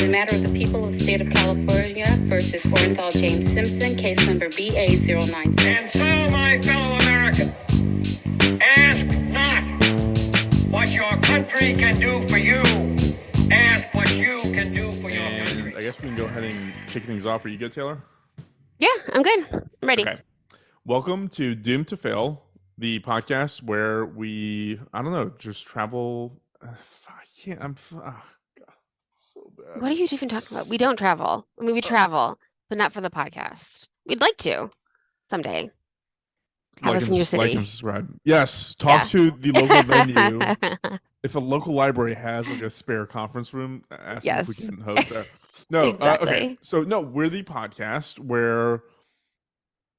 the matter of the people of the state of California versus Orenthal James Simpson, case number BA096. And so, my fellow Americans, ask not what your country can do for you. Ask what you can do for your country. I guess we can go ahead and kick things off. Are you good, Taylor? Yeah, I'm good. I'm ready. Okay. Welcome to Doomed to Fail, the podcast where we, just travel. I'm so bad. What are you even talking about? We don't travel. I mean, we travel, but not for the podcast. We'd like to someday. Have us in your city. Like and subscribe. Yes. Talk to the local venue. If a local library has like a spare conference room, ask them if we can host that. No. Exactly. Okay. So no, we're the podcast where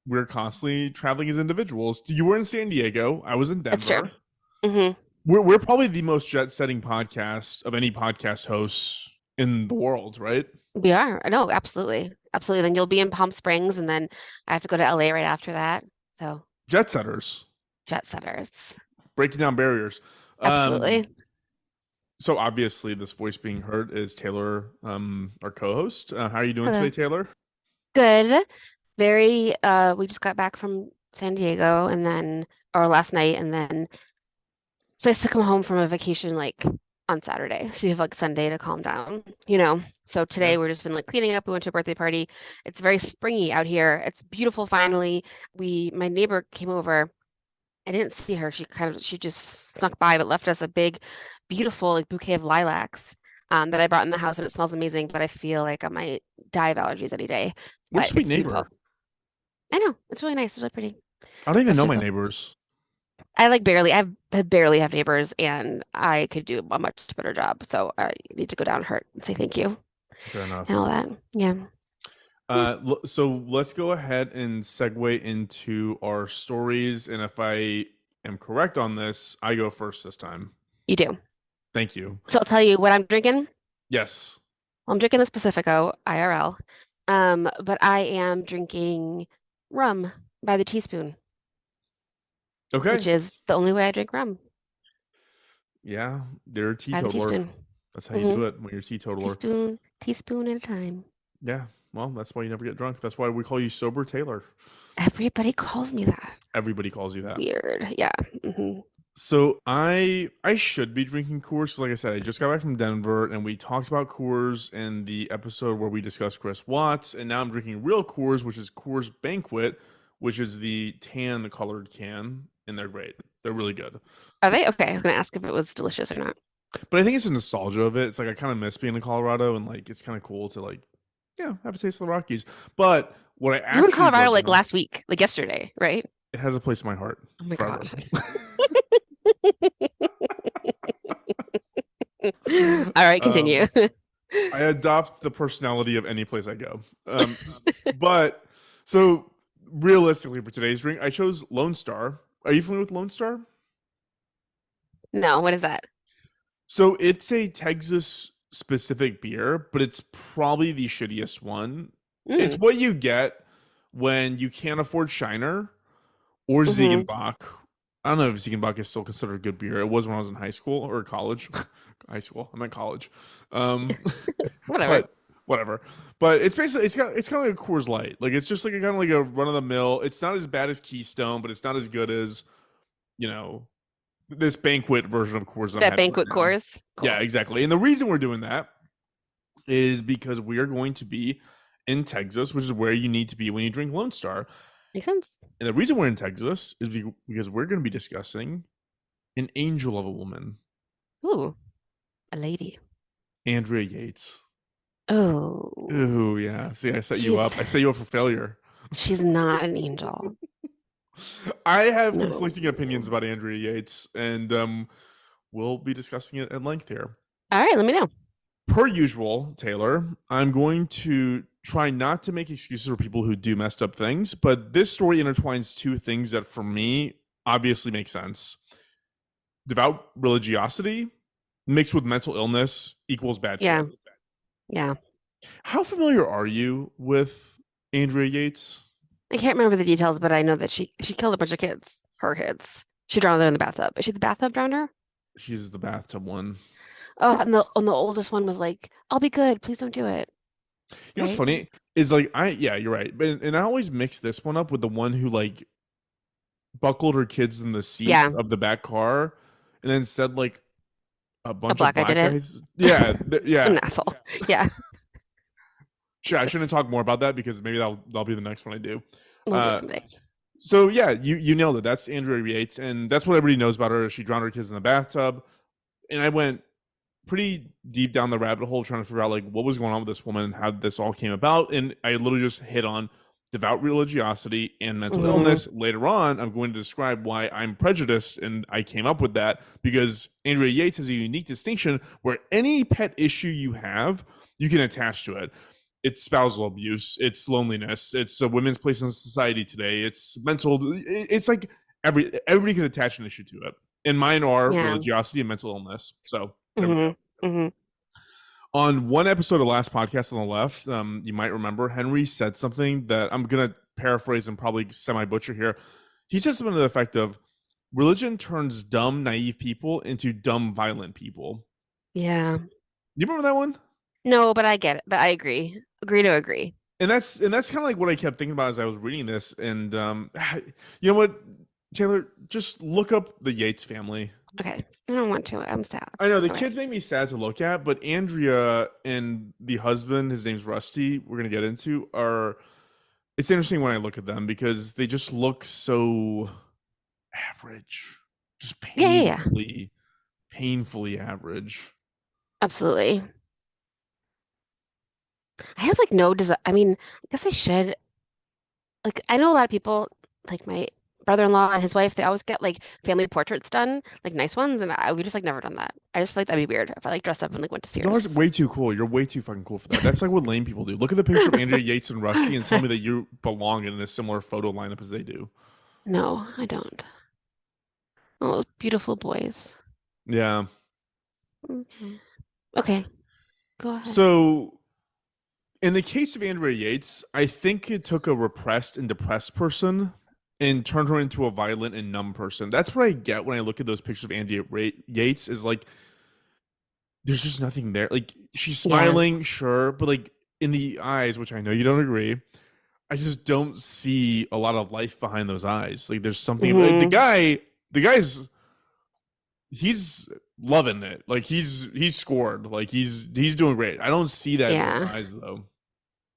we're constantly traveling as individuals. You were in San Diego. I was in Denver. That's true. Mm-hmm. We're probably the most jet-setting podcast of any podcast hosts in the world, right? We are. No, absolutely. Absolutely. Then you'll be in Palm Springs, and then I have to go to LA right after that. So jet setters. Breaking down barriers. Absolutely. So obviously this voice being heard is Taylor, our co-host. How are you doing Hello. today, Taylor? Good. We just got back from San Diego or last night, and then so I used to come home from a vacation like on Saturday. So you have like Sunday to calm down, So today we're just been like cleaning up. We went to a birthday party. It's very springy out here. It's beautiful finally. My neighbor came over. I didn't see her. She just snuck by, but left us a big, beautiful like bouquet of lilacs that I brought in the house, and it smells amazing, but I feel like I might die of allergies any day. What a But sweet it's neighbor. beautiful. I know. It's really nice. It's really pretty. I don't even know my Beautiful. neighbors. I barely have neighbors, and I could do a much better job. So I need to go down and say thank you Fair enough. and all that. Yeah. So let's go ahead and segue into our stories. And if I am correct on this, I go first this time. You do. Thank you. So I'll tell you what I'm drinking. Yes. I'm drinking this Pacifico IRL. But I am drinking rum by the teaspoon, Okay. which is the only way I drink rum. Yeah, they're a By the teetotaler. teaspoon. That's how you do it when you're a teetotaler. Teaspoon at a time. Yeah. Well, that's why you never get drunk. That's why we call you Sober Taylor. Everybody calls me that. Everybody calls you that. Weird. Yeah. Mm-hmm. So I should be drinking Coors. Like I said, I just got back from Denver, and we talked about Coors in the episode where we discussed Chris Watts, and now I'm drinking real Coors, which is Coors Banquet, which is the tan colored can, and they're great. They're really good. Are they? Okay. I was going to ask if it was delicious or not. But I think it's a nostalgia of it. It's like I kind of miss being in Colorado, and like it's kind of cool to like, have a taste of the Rockies. But what I actually You were in Colorado love like now- last week, like yesterday, right? It has a place in my heart. Oh my forever. God. All right, continue. I adopt the personality of any place I go. But so realistically for today's drink, I chose Lone Star. Are you familiar with Lone Star? No, what is that? So it's a Texas specific beer, but it's probably the shittiest one. It's what you get when you can't afford Shiner or Ziegenbach. I don't know if Ziegenbach is still considered a good beer. It was when I was in high school or college. High school. I meant college. Whatever. Whatever. But it's basically it's kind of like a Coors Light. Like it's just like kind of like a run of the mill. It's not as bad as Keystone, but it's not as good as this banquet version of Coors. That banquet Coors. Cool. Yeah, exactly. And the reason we're doing that is because we are going to be in Texas, which is where you need to be when you drink Lone Star. Makes sense. And the reason we're in Texas is because we're going to be discussing an angel of a woman. Ooh, a lady. Andrea Yates. Oh. Ooh, yeah. See, I set you up. I set you up for failure. She's not an angel. I have conflicting opinions about Andrea Yates, and we'll be discussing it at length here. All right, let me know. Per usual, Taylor, I'm going to try not to make excuses for people who do messed up things, but this story intertwines two things that for me obviously make sense. Devout religiosity mixed with mental illness equals bad shit. Yeah. How familiar are you with Andrea Yates? I can't remember the details, but I know that she killed a bunch of kids. Her kids. She drowned them in the bathtub. Is she the bathtub drowner? She's the bathtub one. Oh, and the oldest one was like, "I'll be good. Please don't do it." You know what's Right? funny is like yeah, you're right. But and I always mix this one up with the one who like buckled her kids in the seat Yeah, of the back car and then said like a a bunch of black guy did black it. guys. Yeah, An yeah. asshole. Yeah, I shouldn't talk more about that because maybe that'll be the next one I do. we'll do it Uh, someday. so yeah, you nailed it. That's Andrea Yates, and that's what everybody knows about her. She drowned her kids in the bathtub, and I went pretty deep down the rabbit hole trying to figure out like what was going on with this woman and how this all came about. And I literally just hit on devout religiosity and mental Hmm. illness. Later on, I'm going to describe why I'm prejudiced, and I came up with that because Andrea Yates has a unique distinction where any pet issue you have, you can attach to it. It's spousal abuse, it's loneliness, it's a women's place in society today, it's mental. It's like everybody can attach an issue to it, and mine are Yeah. religiosity and mental illness. So there we Hmm. go. Hmm. On one episode of last podcast on the left, you might remember Henry said something that I'm gonna paraphrase and probably semi butcher here. He said something to the effect of religion turns dumb, naive people into dumb, violent people. Yeah. You remember that one? No, but I get it. But I agree. Agree to agree. And that's kind of like what I kept thinking about as I was reading this. And you know what, Taylor, just look up the Yates family. Okay. I don't want to. I'm sad. I know the Okay. kids make me sad to look at, but Andrea and the husband, his name's Rusty, we're gonna get into, are it's interesting when I look at them because they just look so average. Just Yeah, yeah, yeah. painfully average. Absolutely. I have like no desire. I mean, I guess I should. Like, I know a lot of people, like my brother-in-law and his wife, they always get like family portraits done, like nice ones, and we just like never done that. I just feel like that'd be weird if I like dressed up and like went to You're Sears. way too cool. You're way too fucking cool for that. That's like what lame people do. Look at the picture of Andrea Yates and Rusty and tell me that you belong in a similar photo lineup as they do. No, I don't. Oh, beautiful boys. Yeah. Okay. Okay, go ahead. So in the case of Andrea Yates, I think it took a repressed and depressed person and turned her into a violent and numb person. That's what I get when I look at those pictures of Andrea Yates is like there's just nothing there. Like she's Yeah. smiling, sure, but like in the eyes, which I know you don't agree, I just don't see a lot of life behind those eyes. Like there's something like Hmm. the guy's he's loving it. Like he's scored. Like he's doing great. I don't see that in her Yeah. eyes though.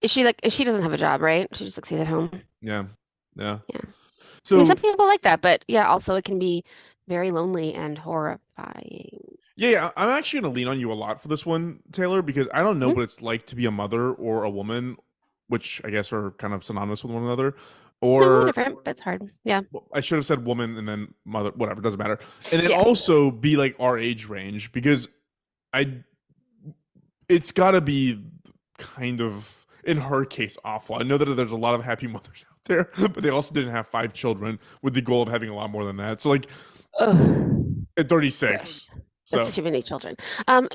Is she like, she doesn't have a job, right? She just like stays at home. Yeah. Yeah. Yeah. I mean, some So people like that, but yeah, also it can be very lonely and horrifying. yeah, I'm actually gonna lean on you a lot for this one, Taylor, because I don't know Hmm? what it's like to be a mother or a woman, which I guess are kind of synonymous with one another. No, we're Or different, but it's hard. Yeah. well, I should have said woman and then mother, whatever, doesn't matter. And then Yeah. also be like our age range because I it's gotta be kind of in her case awful. I know that there's a lot of happy mothers out there, but they also didn't have 5 children with the goal of having a lot more than that. So like Ugh. at Good. 36. That's So too many children.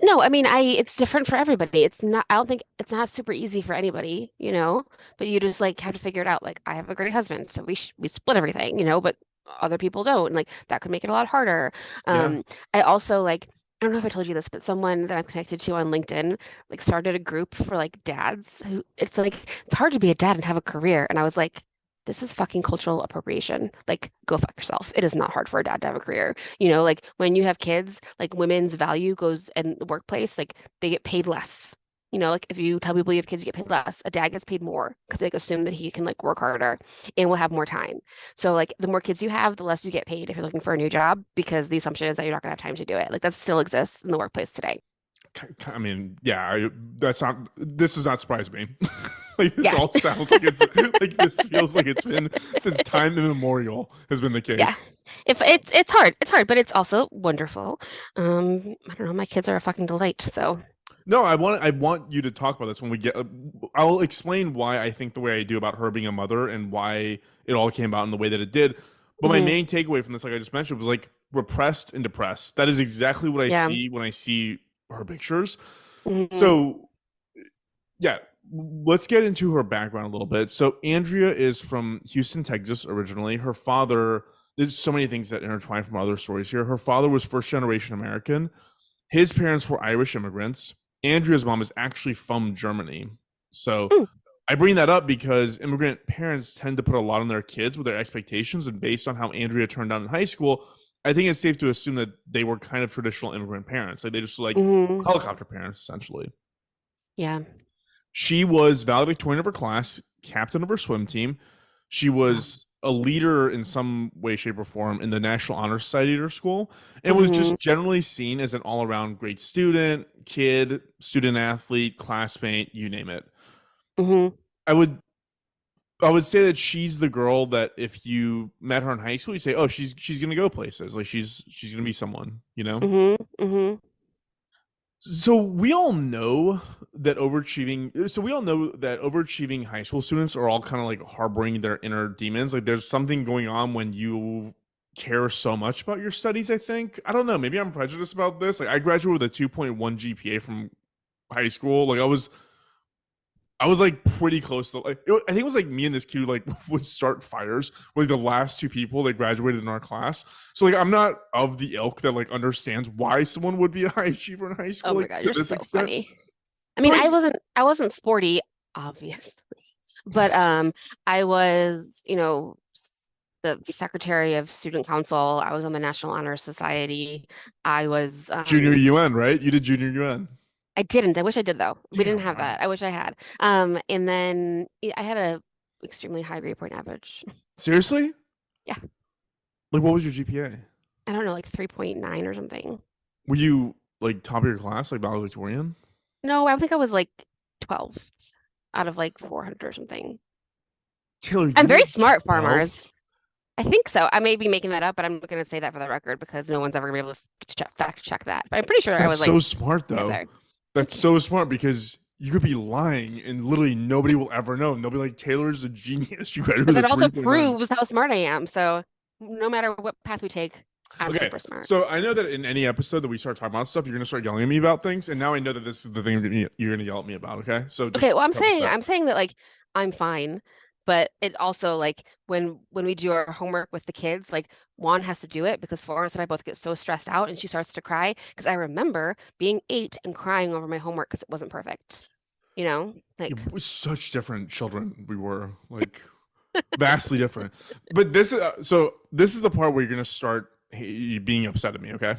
No, I mean, it's different for everybody. It's not, I don't think it's not super easy for anybody, but you just like have to figure it out. Like, I have a great husband, so we split everything, but other people don't. And like that could make it a lot harder. yeah. I also like, I don't know if I told you this, but someone that I'm connected to on LinkedIn like started a group for like dads who it's like it's hard to be a dad and have a career. And I was like, this is fucking cultural appropriation. Like, go fuck yourself. It is not hard for a dad to have a career. Like when you have kids, like women's value goes in the workplace, like they get paid less. Like if you tell people you have kids, you get paid less. A dad gets paid more because they assume that he can like work harder and will have more time. So like the more kids you have, the less you get paid if you're looking for a new job because the assumption is that you're not gonna have time to do it. Like that still exists in the workplace today. I mean, yeah, that's not. This does not surprise me. Like this Yeah. all sounds like it's like this feels like it's been since time immemorial has been the Yeah. case. If it's hard, but it's also wonderful. I don't know, my kids are a fucking delight. So No, I want you to talk about this when we get. I'll explain why I think the way I do about her being a mother and why it all came out in the way that it did. But my mhm, main takeaway from this, like I just mentioned, was like repressed and depressed. That is exactly what I yeah. see when I see her pictures. Mhm. So yeah, let's get into her background a little bit. So Andrea is from Houston, Texas originally. Her father, there's so many things that intertwine from other stories here. Her father was first generation American. His parents were Irish immigrants. Andrea's mom is actually from Germany. So Mm, I bring that up because immigrant parents tend to put a lot on their kids with their expectations. And based on how Andrea turned out in high school, I think it's safe to assume that they were kind of traditional immigrant parents. Like they just like hmm. helicopter parents, essentially. Yeah. She was valedictorian of her class, captain of her swim team. She Wow. was a leader in some way, shape, or form in the National Honor Society at her school, and was Hmm. just generally seen as an all around great student, kid, student athlete, classmate, you name it. Hmm. I would I would say that she's the girl that if you met her in high school, you say, "Oh, she's gonna go places. Like she's gonna be someone," you know. Hmm. Hmm. So we all know that overachieving. So we all know that overachieving high school students are all kind of like harboring their inner demons. Like there's something going on when you care so much about your studies. I think I don't know. Maybe I'm prejudiced about this. Like I graduated with a 2.1 GPA from high school. Like I was like pretty close to like I think it was like me and this kid who like would start fires with like the last two people that graduated in our class. So like I'm not of the ilk that like understands why someone would be a high achiever in high Oh school my like God, to you're this so extent. funny. I But mean, like I wasn't sporty, obviously, but I was, the secretary of student council. I was on the National Honor Society. I was junior UN, right? You did junior UN. I didn't. I wish I did though. We didn't Damn, have wow. that. I wish I had. And then I had a extremely high grade point average. Seriously? Yeah. Like what was your GPA? I don't know, like 3.9 or something. Were you like top of your class, like valedictorian? No, I think I was like 12th out of like 400 or something. Taylor, I'm you very were smart, farmers. 12th? I think so. I may be making that up, but I'm going to say that for the record because no one's ever going to be able to fact check that. But I'm pretty sure I That's was like so smart right up though. there. That's Thank you. so smart because you could be lying and literally nobody will ever know. And they'll be like, Taylor's a genius. She graduated But with that a also 3.9. proves how smart I am. So no matter what path we take, I'm Okay, super smart. so I know that in any episode that we start talking about stuff, you're gonna start yelling at me about things, and now I know that this is the thing you're gonna yell at me about. Okay, so just Okay, well, I'm preface saying that. I'm saying that like I'm fine, but it also like when we do our homework with the kids, like Juan has to do it because Florence and I both get so stressed out and she starts to cry because I remember being 8 and crying over my homework because it wasn't perfect. It Like was such different children we were, like vastly different. But this is the part where you're gonna start being upset at me. Okay,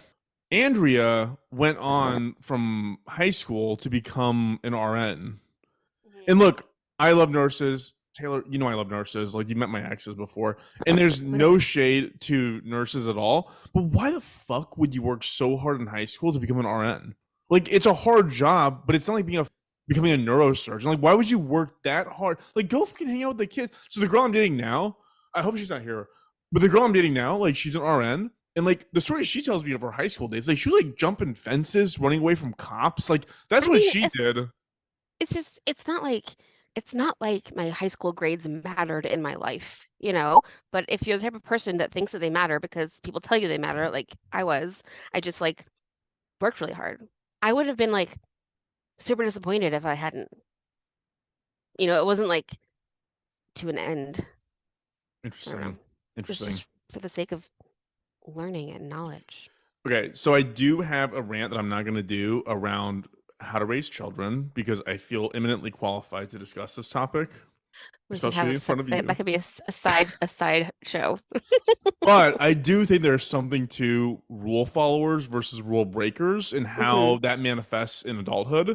Andrea went on from high school to become an RN. And Mhm. look, I love nurses. Taylor, you know I love nurses. Like you met my exes before. And there's We know no that. shade to nurses at all. But why the fuck would you work so hard in high school to become an RN? Like it's a hard job, but it's not like becoming a neurosurgeon. Like, why would you work that hard? Like, go fucking hang out with the kids. So the girl I'm dating now, I hope she's not here. But the girl I'm dating now, like she's an RN. And like the story she tells me of her high school days, like she was like jumping fences, running away from cops. Like that's I what mean, she did. it's just it's not like my high school grades mattered in my life. But if you're the type of person that thinks that they matter because people tell you they matter, like I just like worked really hard. I would have been like super disappointed if I hadn't. It wasn't like to an end. I don't know. Interesting. It's Interesting. just for the sake of learning and knowledge. Okay, so I do have a rant that I'm not going to do around how to raise children because I feel eminently qualified to discuss this topic, We can have especially in front of that you. could be a side show. But I do think there's something to rule followers versus rule breakers and Hmm. how that manifests in adulthood. I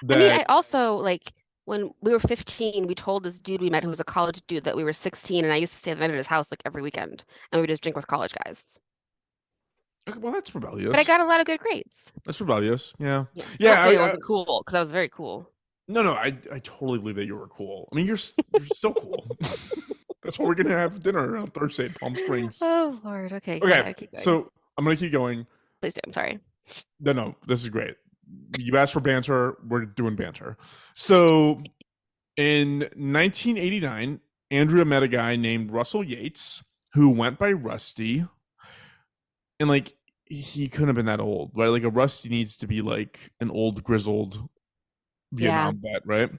mean, That I also like when we were 15, we told this dude we met who was a college dude that we were 16, and I used to stay the night at his house like every weekend, and we would just drink with college guys. okay, well, that's But I rebellious. got a lot of good grades. That's rebellious. Yeah, Yeah. I'm not yeah. saying I wasn't cool because I was very cool. No, no. I totally believe that you were cool. I mean, you're so cool. That's what we're gonna have dinner on Thursday at Palm Springs. Oh Lord. Okay, go Okay, ahead, keep going. so I'm gonna keep going. Please do. I'm sorry. No, no, this is great. You asked for banter, we're doing banter. So in 1989, Andrea met a guy named Russell Yates who went by Rusty. And like he couldn't have been that old, right? Like a Rusty needs to be like an old grizzled Yeah. Vietnam vet, right?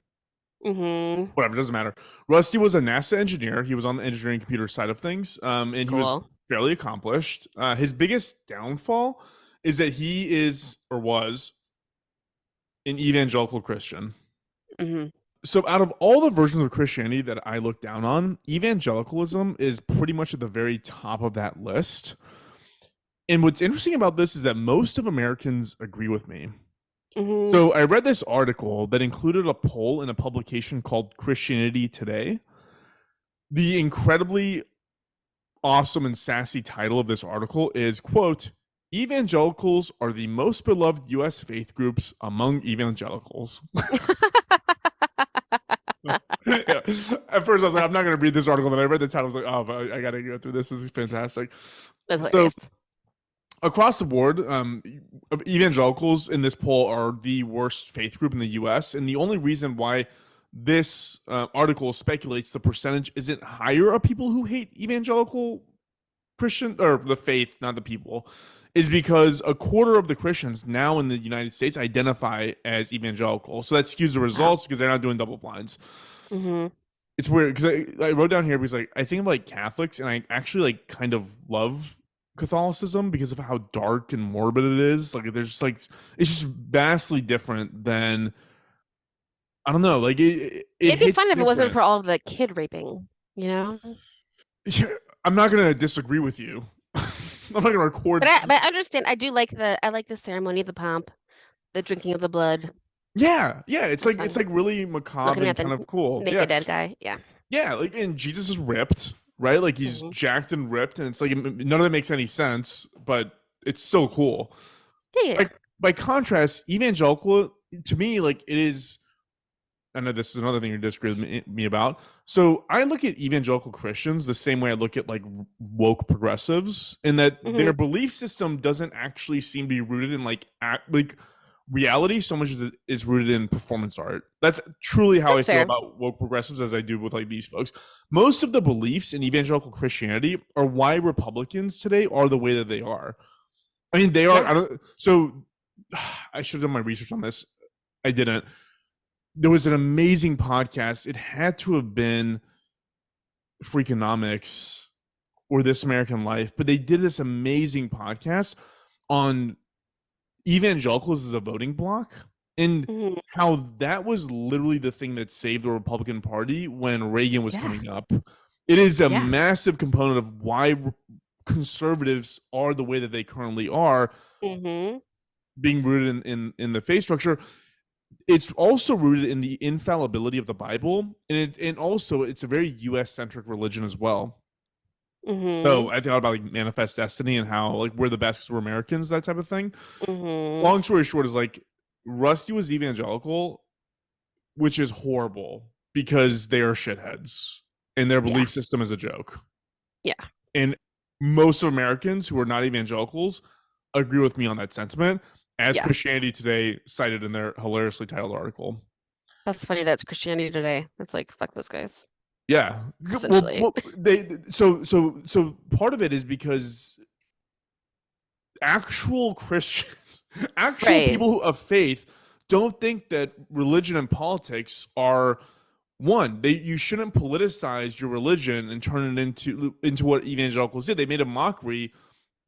Mm-hmm. Whatever, doesn't matter. Rusty was a NASA engineer. He was on the engineering computer side of things, and he was Cool. fairly accomplished. His biggest downfall is that he is or was an evangelical Christian. Hmm. So out of all the versions of Christianity that I look down on, evangelicalism is pretty much at the very top of that list. And what's interesting about this is that most of Americans agree with me. Hmm. So I read this article that included a poll in a publication called Christianity Today. The incredibly awesome and sassy title of this article is, quote, evangelicals are the most beloved US faith groups among evangelicals. Yeah. At first, I was like, I'm not going to read this article. Then I read the title. I was like, oh, I got to go through this. This is fantastic. That's So, hilarious. across the board, evangelicals in this poll are the worst faith group in the US. And the only reason why this article speculates the percentage isn't higher of people who hate evangelical Christian or the faith, not the people, is because a quarter of the Christians now in the United States identify as evangelical. So that skews the results because they're not doing double blinds. Hmm. It's weird because I wrote down here because like I think of like Catholics and I actually like kind of love Catholicism because of how dark and morbid it is. Like there's just like it's just vastly different than I don't know. Like It'd be hits fun if it wasn't different. for all of the kid raping, you know? Yeah, I'm not gonna disagree with you. I'm not gonna record. But I understand. I like the ceremony of the pomp, the drinking of the blood, Yeah, that's it's fun. like really macabre Looking and at kind the of cool. Yeah, naked dead guy. Yeah. yeah. Like and Jesus is ripped, right? Like he's Hmm. jacked and ripped, and it's like none of it makes any sense, but it's still cool. Yeah, yeah. By contrast, evangelical to me, like it is. I know this is another thing you disagree with me about. So I look at evangelical Christians the same way I look at like woke progressives, in that Hmm. their belief system doesn't actually seem to be rooted in like reality so much as it is rooted in performance art. That's truly how I That's feel fair. about woke progressives as I do with like these folks. Most of the beliefs in evangelical Christianity are why Republicans today are the way that they are. I mean, they are. Yeah. I don't. So I should have done my research on this. I didn't. There was an amazing podcast. It had to have been Freakonomics or This American Life, but they did this amazing podcast on evangelicals as a voting bloc and Hmm. how that was literally the thing that saved the Republican Party when Reagan was Yeah. coming up. It is a Yeah. massive component of why conservatives are the way that they currently are, Hmm. being rooted in the faith structure. It's also rooted in the infallibility of the Bible, and also it's a very U.S. centric religion as well. Hmm. So I thought about like manifest destiny and how like we're the best because we're Americans, that type of thing. Hmm. Long story short is like Rusty was evangelical, which is horrible because they are shitheads and their Yeah. belief system is a joke. Yeah. And most of Americans who are not evangelicals agree with me on that sentiment, as Yeah. Christianity Today cited in their hilariously titled article. That's funny. That's Christianity Today. It's like, fuck those guys, Yeah. essentially. They so part of it is because actual Christians, actual Right. people of faith don't think that religion and politics are one. They you shouldn't politicize your religion and turn it into what evangelicals did. They made a mockery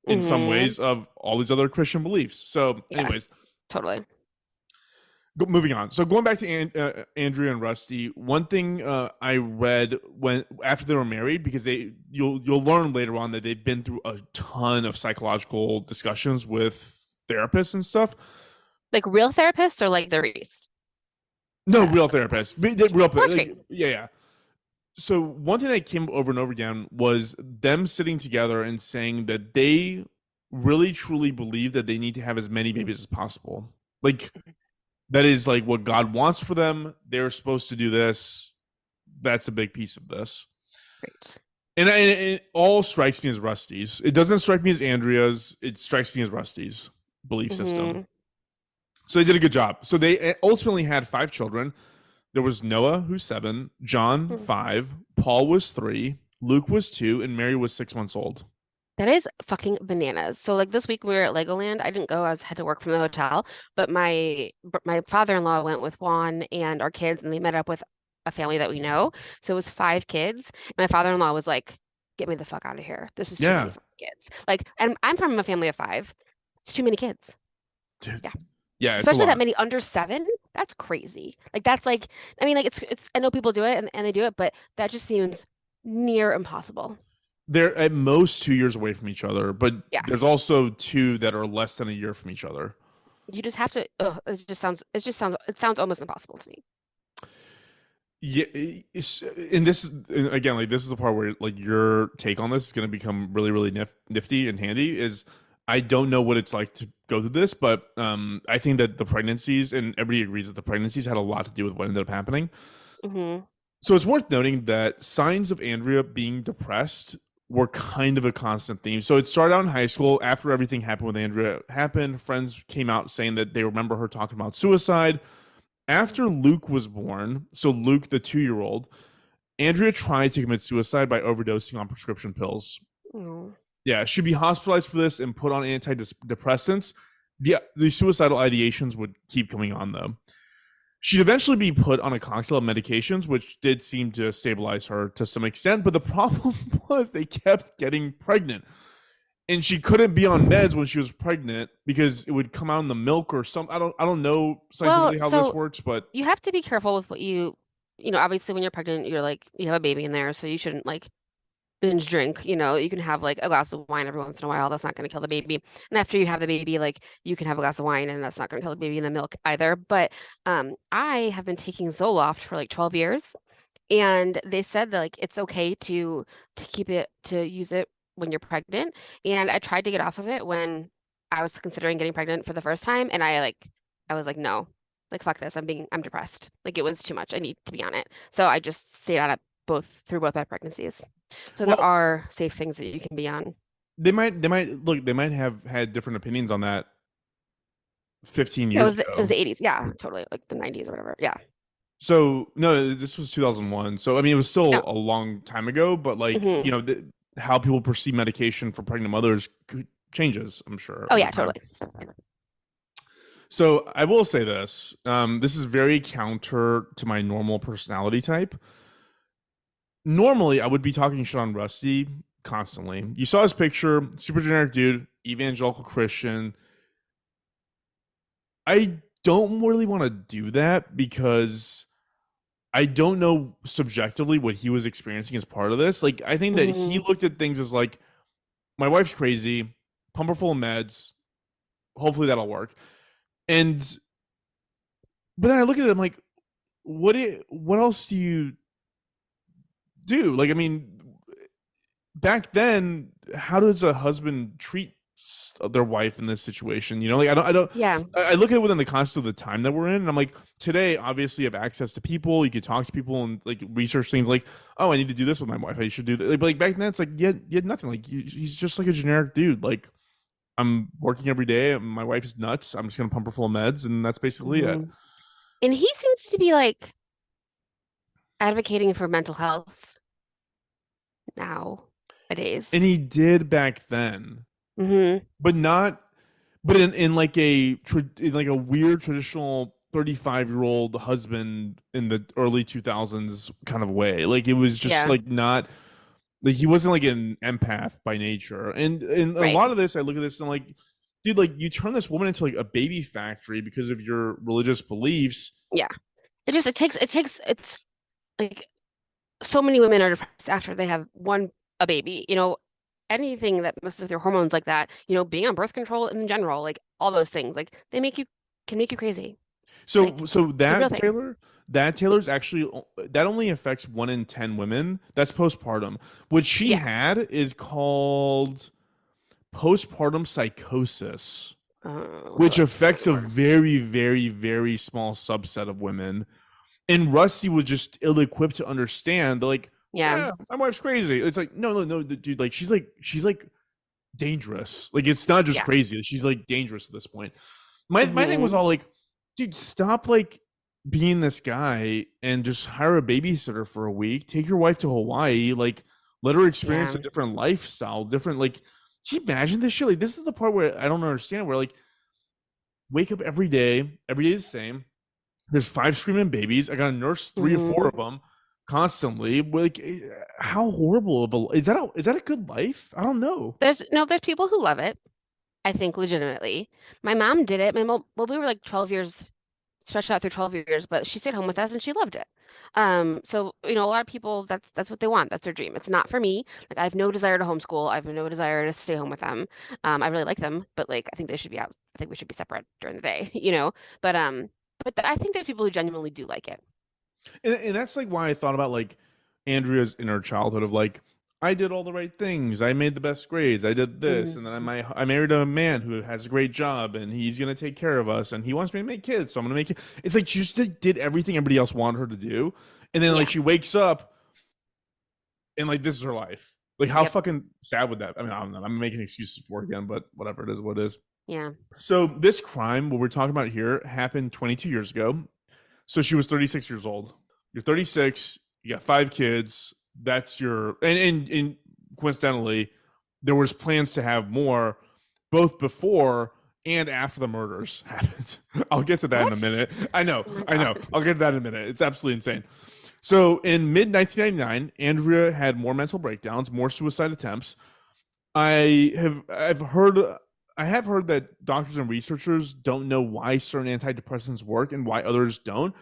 in some Hmm. ways of all these other Christian beliefs. So, Yeah, anyways, totally. moving on. So going back to Andrea and Rusty, one thing I read when after they were married, because you'll learn later on that they've been through a ton of psychological discussions with therapists and stuff. Like real therapists or like the Reese No, real therapists, real Well, that's like great. yeah. So one thing that came over and over again was them sitting together and saying that they really truly believe that they need to have as many babies as possible. Like that is like what God wants for them. They're supposed to do this. That's a big piece of this. Great. And it all strikes me as Rusty's. It doesn't strike me as Andrea's. It strikes me as Rusty's belief system. Hmm. So they did a good job. So they ultimately had 5 children. There was Noah, who's 7, John, 5, Paul was 3, Luke was 2, and Mary was 6 months old. That is fucking bananas. So like this week we were at Legoland. I didn't go. I had to work from the hotel, but my father-in-law went with Juan and our kids, and they met up with a family that we know. So it was 5 kids. My father-in-law was like, "Get me the fuck out of here. This is too many Yeah. fucking kids." Like, and I'm from a family of 5. It's too many kids. Dude. Yeah. Yeah, it's a Especially that lot. many under 7. That's crazy. Like that's like I mean like it's I know people do it and they do it, but that just seems near impossible. They're at most 2 years away from each other, but Yeah. there's also two that are less than a year from each other. You just have to it sounds almost impossible to me. Yeah, and this again, like this is the part where like your take on this is going to become really, really nifty and handy. Is I don't know what it's like to go through this, but I think that the pregnancies and everybody agrees that the pregnancies had a lot to do with what ended up happening. Hmm. So it's worth noting that signs of Andrea being depressed were kind of a constant theme. So it started out in high school after everything happened with Andrea happened. Friends came out saying that they remember her talking about suicide. After Luke was born, so Luke, the 2-year-old, Andrea tried to commit suicide by overdosing on prescription pills. Oh. Yeah, she'd be hospitalized for this and put on antidepressants. The suicidal ideations would keep coming on, though. She'd eventually be put on a cocktail of medications, which did seem to stabilize her to some extent. But the problem was they kept getting pregnant. And she couldn't be on meds when she was pregnant because it would come out in the milk or something. I don't know Well, scientifically how this so works, but you have to be careful with what obviously when you're pregnant, you're like you have a baby in there, so you shouldn't like binge drink. You can have like a glass of wine every once in a while. That's not going to kill the baby. And after you have the baby, like you can have a glass of wine and that's not going to kill the baby in the milk either. But I have been taking Zoloft for like 12 years and they said that like it's okay to use it when you're pregnant. And I tried to get off of it when I was considering getting pregnant for the first time and I was like no. Like fuck this. I'm depressed. Like it was too much. I need to be on it. So I just stayed on it through both my pregnancies. So there well, are safe things that you can be on. they might have had different opinions on that 15 It years was ago. the 80s. Yeah, totally. Like the 90s or whatever. Yeah. So no, this was 2001. So I mean, it was No. still a long time ago, but like Hmm. how people perceive medication for pregnant mothers changes, I'm sure, Oh over yeah, time. totally. So I will say this. This is very counter to my normal personality type. Normally, I would be talking shit on Rusty constantly. You saw his picture, super generic dude, evangelical Christian. I don't really want to do that because I don't know subjectively what he was experiencing as part of this. Like, I think that he Hmm. looked at things as like, my wife's crazy, pump her full of meds. Hopefully that'll work. And but then I look at it, I'm like, what else do you do? Like, I mean, back then, how does a husband treat their wife in this situation? Like I don't. Yeah. I look at it within the context of the time that we're in, and I'm like, today, obviously, you have access to people. You can talk to people and like research things. Like, oh, I need to do this with my wife. I should do that. But like back then, it's like you had nothing. Like he's just like a generic dude. Like I'm working every day. My wife is nuts. I'm just gonna pump her full of meds, and that's basically it. Hmm. And he seems to be like advocating for mental health And nowadays. he did back then, Hmm. but not but in like in like a weird traditional 35-year-old husband in the early 2000s kind of way. Like it was just Yeah. like not like he wasn't like an empath by nature. And a Right. lot of this, I look at this and I'm like, dude, like you turn this woman into like a baby factory because of your religious beliefs. Yeah. It's like so many women are depressed after they have a baby. Anything that messes with your hormones like that, being on birth control in general, like all those things, like can make you crazy. So Like so it's a real that thing. Taylor's actually that only affects 1 in 10 women. That's postpartum. What she Yeah. had is called postpartum psychosis, So which that's affects even a worse. very, very, very small subset of women. And Rusty was just ill-equipped to understand. They're like, Yeah. yeah, my wife's crazy. It's like, no, no, no, dude. Like, she's like dangerous. Like, it's not just Yeah. crazy. She's like dangerous at this point. My thing was Hmm. all like, dude, stop like being this guy and just hire a babysitter for a week. Take your wife to Hawaii. Like, let her experience a Yeah. different lifestyle, different like. Can you imagine this shit? Like, this is the part where I don't understand. Where like, wake up every day is the same. There's 5 screaming babies. I got to nurse 3 or 4 Hmm. of them constantly. Like, how horrible of a is that? Is that a good life? I don't know. There's people who love it. I think legitimately. My mom did it. My mom, well, we were like 12 years, stretched out through 12 years, but she stayed home with us and she loved it. So, a lot of people, that's what they want. That's their dream. It's not for me. Like, I have no desire to homeschool. I have no desire to stay home with them. I really like them, but like, I think they should be out. I think we should be separate during the day, But I think there's people who genuinely do like it. And that's like why I thought about like Andrea's inner childhood of like, I did all the right things. I made the best grades. I did this, and then I married a man who has a great job, and he's gonna take care of us, and he wants me to make kids, so I'm gonna make it. It's like she just did everything everybody else wanted her to do, and then like Yeah. she wakes up, and like this is her life. Like how Yep. fucking sad would that? I mean, I'm making excuses for it again, but whatever, it is what it is. Yeah. So this crime, what we're talking about here, happened 22 years ago. So she was 36 years old. You're 36. You got 5 kids. That's your and coincidentally, there was plans to have more, both before and after the murders happened. I'll get to that in a What? minute. I know, Oh my I know. God. I'll get to that in a minute. It's absolutely insane. So in mid 1999, Andrea had more mental breakdowns, more suicide attempts. I've heard I have heard that doctors and researchers don't know why certain antidepressants work and why others don't.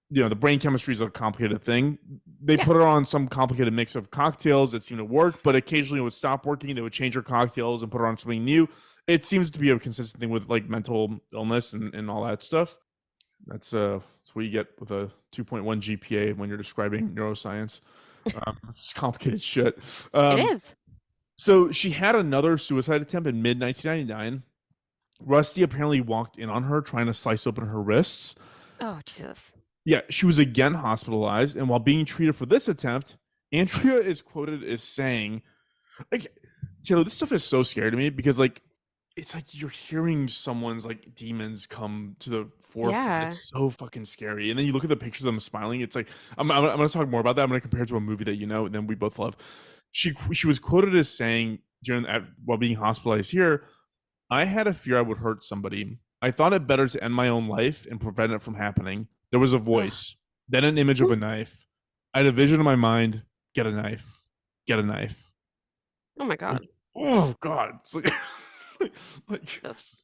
The brain chemistry is a complicated thing. They Yeah. put her on some complicated mix of cocktails that seemed to work, but occasionally it would stop working. They would change her cocktails and put her on something new. It seems to be a consistent thing with like mental illness and all that stuff. That's what you get with a 2.1 GPA when you're describing neuroscience. It's complicated shit. It Um, is. so she had another suicide attempt in mid 1999. Rusty apparently walked in on her trying to slice open her wrists. Oh, Jesus. Yeah, she was again hospitalized, and while being treated for this attempt, Andrea is quoted as saying, like, Taylor, this stuff is so scary to me because like it's like you're hearing someone's like demons come to the forefront. Yeah. It's so fucking scary. And then you look at the pictures of them smiling. It's like I'm gonna talk more about that. I'm gonna compare it to a movie that and then we both love. She was quoted as saying while being hospitalized here, I had a fear I would hurt somebody. I thought it better to end my own life and prevent it from happening. There was a Ugh. voice, then an image of a knife. I had a vision in my mind. Get a knife. Get a knife. Oh my God. Oh God. It's like, like Yes.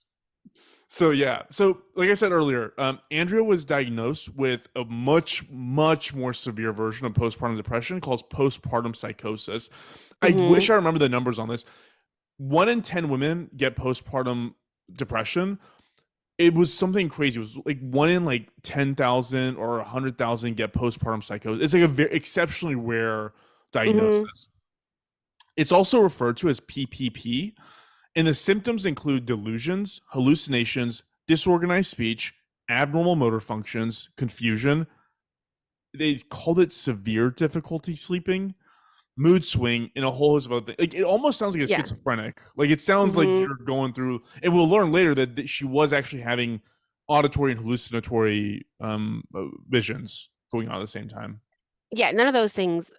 so yeah. So like I said earlier, Andrea was diagnosed with a much, much more severe version of postpartum depression called postpartum psychosis. I wish I remember the numbers on this. 1 in 10 women get postpartum depression. It was something crazy. It was like 1 in like 10,000 or 100,000 get postpartum psychosis. It's like a very exceptionally rare diagnosis. It's also referred to as PPP, and the symptoms include delusions, hallucinations, disorganized speech, abnormal motor functions, confusion. They called it severe difficulty sleeping, mood swing, and a whole host of other things. Like it almost sounds like a Yeah. schizophrenic. Like it sounds like you're going through, and we'll learn later that she was actually having auditory and hallucinatory visions going on at the same time. Yeah, none of those things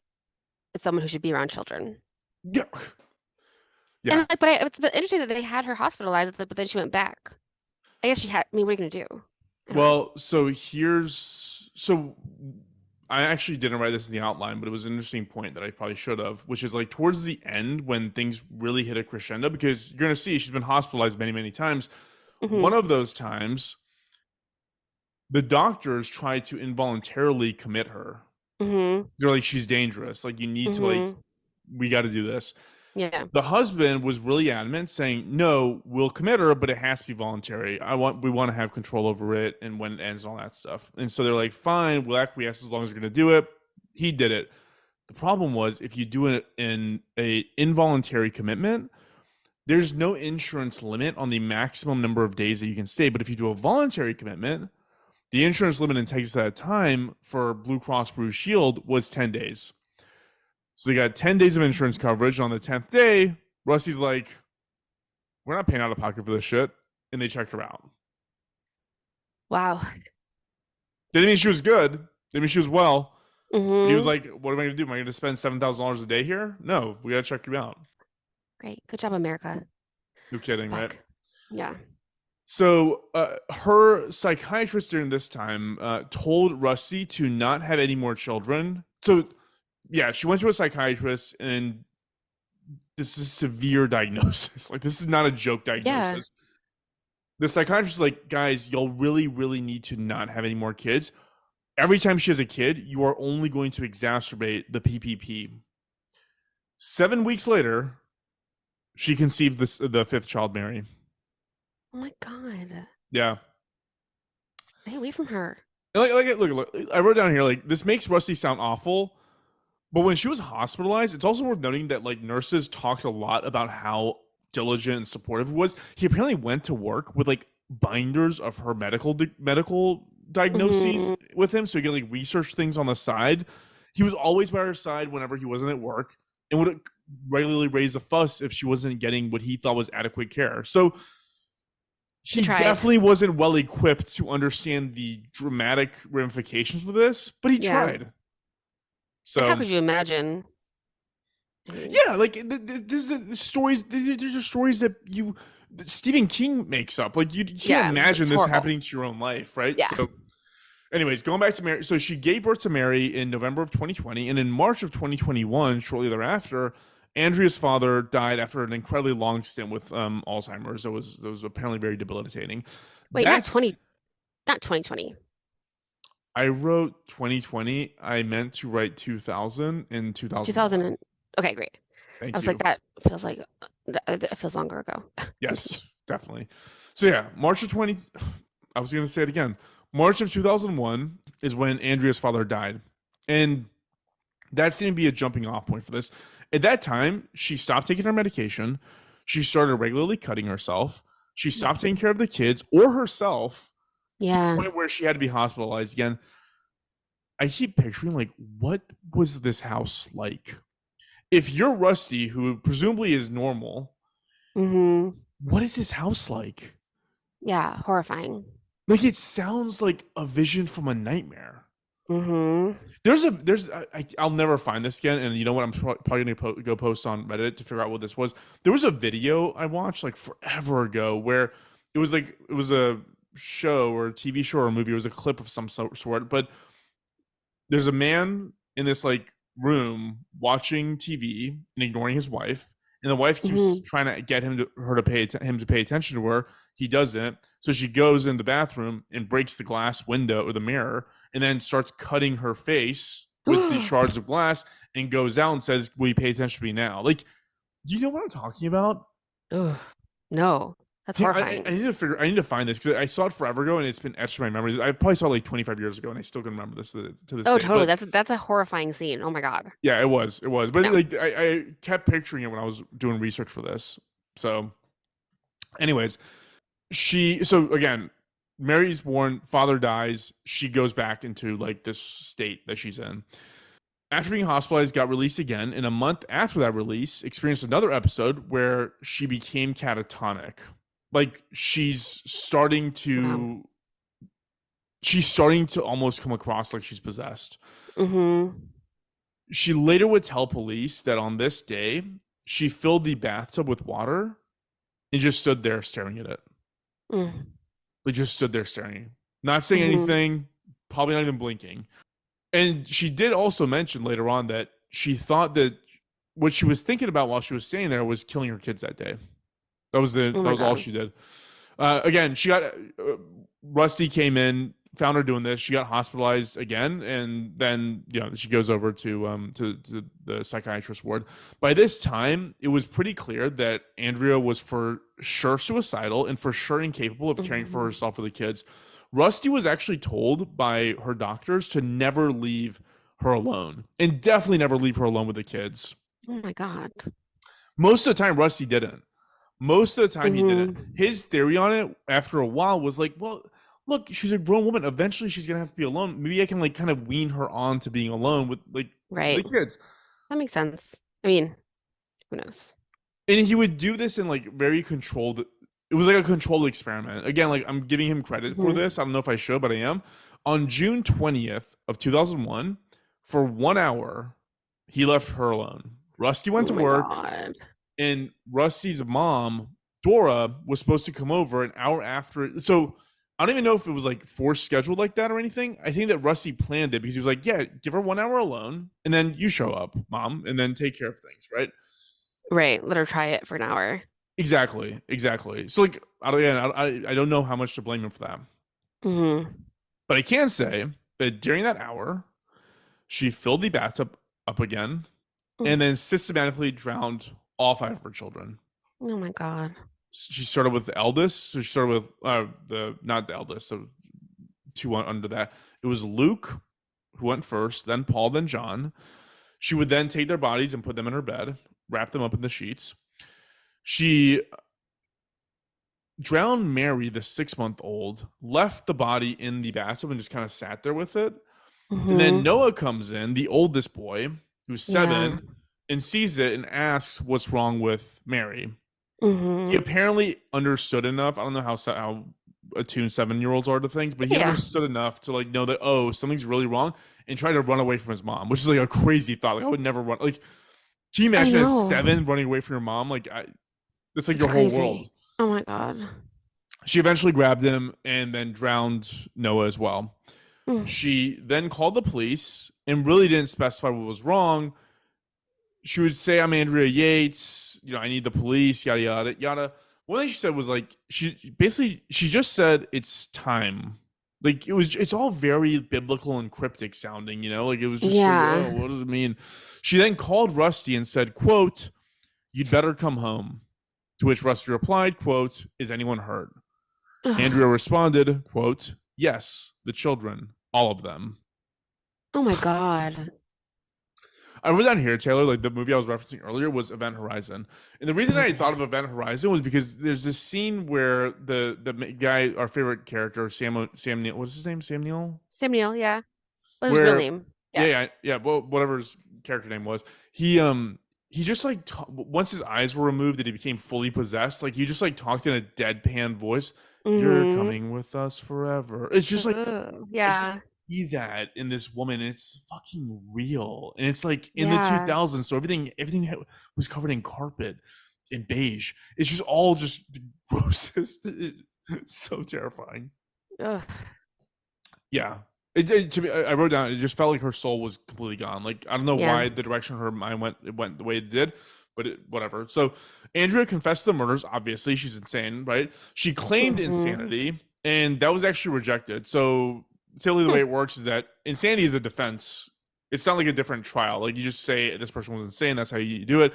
is someone who should be around children. Yeah. Yeah. And like, it's been interesting that they had her hospitalized, but then she went back. I guess she had. I mean, what are you gonna do? Well, so I actually didn't write this in the outline, but it was an interesting point that I probably should have, which is like towards the end when things really hit a crescendo, because you're gonna see she's been hospitalized many, many times. One of those times, the doctors tried to involuntarily commit her. They're like, she's dangerous. Like, you need to like, we got to do this. Yeah. The husband was really adamant, saying, "No, we'll commit her, but it has to be voluntary. We want to have control over it and when it ends and all that stuff." And so they're like, "Fine, we'll acquiesce as long as we're going to do it." He did it. The problem was, if you do it in a involuntary commitment, there's no insurance limit on the maximum number of days that you can stay. But if you do a voluntary commitment, the insurance limit in Texas at that time for Blue Cross Blue Shield was 10 days. So they got 10 days of insurance coverage. On the 10th day, Rusty's like, "We're not paying out of pocket for this shit." And they checked her out. Wow. Didn't mean she was good. Didn't mean she was well. But he was Mm-hmm. like, "What am I going to do? Am I going to spend $7,000 a day here? No, we got to check you out." Great. Good job, America. No kidding, right? Fuck. Yeah. So her psychiatrist during this time told Rusty to not have any more children. So yeah, she went to a psychiatrist and this is severe diagnosis. Like, this is not a joke Yeah. diagnosis. The psychiatrist is like, guys, y'all really, really need to not have any more kids. Every time she has a kid, you are only going to exacerbate the PPP. 7 weeks later, she conceived the fifth child, Mary. Oh my God. Yeah. Stay away from her. Look, I wrote down here, like, this makes Rusty sound awful, but when she was hospitalized, it's also worth noting that, like, nurses talked a lot about how diligent and supportive he was. He apparently went to work with, like, binders of her medical diagnoses with him, so he could, like, research things on the side. He was always by her side whenever he wasn't at work, and would regularly raise a fuss if she wasn't getting what he thought was adequate care. So he definitely wasn't well equipped to understand the dramatic ramifications of this, but he tried. So and how could you imagine? Yeah, like this is the stories. These are stories that Stephen King makes up. Like, you can't imagine this happening to your own life, right? Yeah. So, anyways, going back to Mary. So she gave birth to Mary in November of 2020, and in March of 2021, shortly thereafter, Andrea's father died after an incredibly long stint with Alzheimer's. That was apparently very debilitating. Wait, not 2020. I wrote 2020. I meant to write 2000 and 2000. 2000. Okay, great. Thank I was you. like, that feels longer ago. Yes, definitely. So yeah, March of 20. I was going to say it again. March of 2001 is when Andrea's father died, and that seemed to be a jumping off point for this. At that time, she stopped taking her medication. She started regularly cutting herself. She stopped taking care of the kids or herself. Yeah. To the point where she had to be hospitalized again. I keep picturing, like, what was this house like? If you're Rusty, who presumably is normal, what is this house like? Yeah, horrifying. Like, it sounds like a vision from a nightmare. I'll never find this again, and you know what? I'm probably gonna go post on Reddit to figure out what this was. There was a video I watched like forever ago where it was a show or a TV show or a movie. It was a clip of some sort, but there's a man in this like room watching TV and ignoring his wife, and the wife keeps trying to get him to pay attention to her. He doesn't, so she goes in the bathroom and breaks the glass window or the mirror, and then starts cutting her face with these shards of glass, and goes out and says, "Will you pay attention to me now?" Like, do you know what I'm talking about? No, that's horrifying. I need to find this because I saw it forever ago and it's been etched in my memory. I probably saw it like 25 years ago and I still can remember this to this day. Oh, totally. That's a horrifying scene. Oh my God. Yeah, it was. But like I kept picturing it when I was doing research for this. So, anyways, so again, Mary's born, father dies, she goes back into like this state that she's in. After being hospitalized, got released again, and a month after that release, experienced another episode where she became catatonic. Like, she's starting to almost come across like she's possessed. She later would tell police that on this day, she filled the bathtub with water and just stood there staring at it. Like, just stood there staring, not saying anything, probably not even blinking. And she did also mention later on that she thought that what she was thinking about while she was staying there was killing her kids that day. That was all she did. Again, she got Rusty came in, found her doing this. She got hospitalized again, and then she goes over to the psychiatrist ward. By this time, it was pretty clear that Andrea was for sure suicidal and for sure incapable of caring for herself or the kids. Rusty was actually told by her doctors to never leave her alone, and definitely never leave her alone with the kids. Oh my God. Most of the time, Rusty didn't. Most of the time, he didn't. His theory on it after a while was like, well, look, she's a grown woman. Eventually, she's gonna have to be alone. Maybe I can like kind of wean her on to being alone with like the kids. That makes sense. I mean, who knows? And he would do this in like very controlled. It was like a controlled experiment. Again, like, I'm giving him credit for this. I don't know if I should, but I am. On June 20th of 2001, for 1 hour, he left her alone. Rusty went to work, and Rusty's mom, Dora, was supposed to come over an hour after. So I don't even know if it was like forced scheduled like that or anything. I think that Rusty planned it because he was like, yeah, give her 1 hour alone, and then you show up, Mom, and then take care of things, right? Right. Let her try it for an hour. Exactly, exactly. So like, again, I don't know how much to blame him for that, Hmm. but I can say that during that hour, she filled the bathtub up again, and then systematically drowned all five of her children. Oh my God. She started with the eldest, so she started with the not the eldest, so two under that. It was Luke who went first, then Paul, then John. She would then take their bodies and put them in her bed, wrap them up in the sheets. She drowned Mary, the 6 month old, left the body in the bathtub and just kind of sat there with it. And then Hmm. Noah comes in, the oldest boy, who's Yeah. 7, and sees it and asks what's wrong with Mary. He Hmm. apparently understood enough. I don't know how attuned 7-year-olds are to things, but he Yeah. understood enough to like know that, oh, something's really wrong, and try to run away from his mom, which is like a crazy thought. Like I would never run. Like, can you I imagine at know. 7 running away from your mom? Like that's like It's your whole world. crazy. Oh my God. She eventually grabbed him and then drowned Noah as well. Mm. She then called the police and really didn't specify what was wrong. She would say, "I'm Andrea Yates. I need the police. Yada yada yada." One thing she said was like she just said it's time. Like it's all very biblical and cryptic sounding. Like it was just like, oh, Yeah. what does it mean? She then called Rusty and said, "Quote, you'd better come home." To which Rusty replied, "Quote, is anyone hurt?" Ugh. Andrea responded, "Quote, yes, the children, all of them." Oh my God. I wrote down here, Taylor, like the movie I was referencing earlier was Event Horizon. And the reason I thought of Okay. Event Horizon was because there's this scene where the guy, our favorite character, Sam Neill, what's his name? Sam Neill? Samuel, yeah. What's his real Where name? yeah, Yeah. yeah, well, whatever his character name was, he just like once his eyes were removed and he became fully possessed, like he just like talked in a deadpan voice. You're Hmm. coming with us forever. It's just like Oh, I just yeah. see that in this woman, and it's fucking real. And it's like in the Yeah. 2000s, so everything was covered in carpet and beige. It's just all just the grossest. It's so terrifying. Ugh. Yeah. To me, I wrote down. It just felt like her soul was completely gone. Like I don't know Yeah. why the direction her mind went. It went the way it did, but whatever. So Andrea confessed to the murders. Obviously, she's insane, right? She claimed Hmm. insanity, and that was actually rejected. So typically, the Hmm. way it works is that insanity is a defense. It's not like a different trial. Like you just say this person was insane. That's how you do it.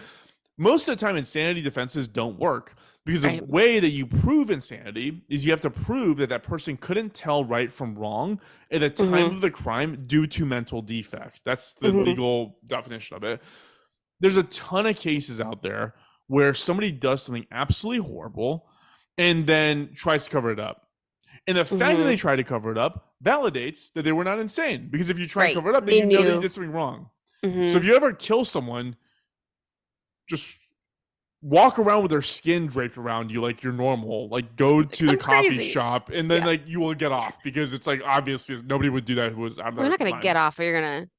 Most of the time, insanity defenses don't work because the Right. way that you prove insanity is you have to prove that that person couldn't tell right from wrong at the time Hmm. of the crime due to mental defect. That's the Hmm. legal definition of it. There's a ton of cases out there where somebody does something absolutely horrible and then tries to cover it up. And the fact that they Hmm. try to cover it up validates that they were not insane, because if you try and Right. cover it up, then They you know that you knew. did something wrong. So Hmm. if you ever kill someone, just walk around with their skin draped around you like you're normal. Like go Like, to the I'm coffee crazy. shop, and then Yeah. like you will get off, because it's like obviously nobody would do that who was out of Well, you're their not gonna mind. get off, but you're gonna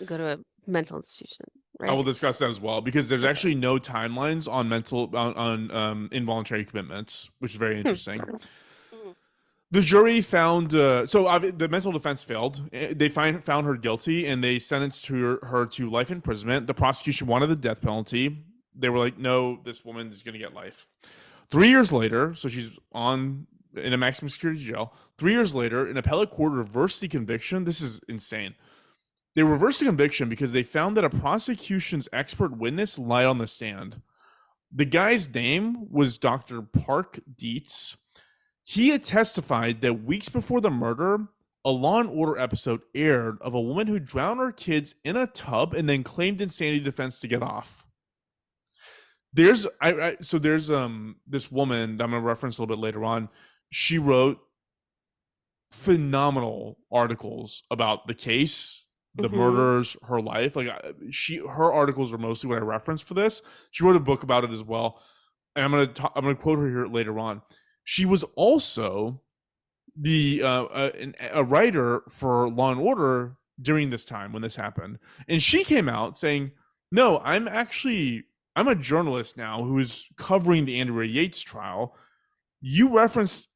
go to a mental institution, I will right? discuss that as well, because there's Okay. actually no timelines on involuntary commitments, which is very Hmm. interesting. Mhm. The jury found the mental defense failed. They found her guilty, and they sentenced her to life imprisonment. The prosecution wanted the death penalty. They were like, no, this woman is going to get life. 3 years later, so she's on in a maximum security jail. 3 years later, an appellate court reversed the conviction. This is insane. They reversed the conviction because they found that a prosecution's expert witness lied on the stand. The guy's name was Dr. Park Dietz. He had testified that weeks before the murder, a Law and Order episode aired of a woman who drowned her kids in a tub and then claimed insanity defense to get off. There's this woman that I'm gonna reference a little bit later on. She wrote phenomenal articles about the case, the Mhm. murders, her life. Like her articles are mostly what I referenced for this. She wrote a book about it as well, and I'm gonna quote her here later on. She was also the a writer for Law and Order during this time when this happened, and she came out saying, "No, I'm a journalist now who is covering the Andrea Yates trial. You referenced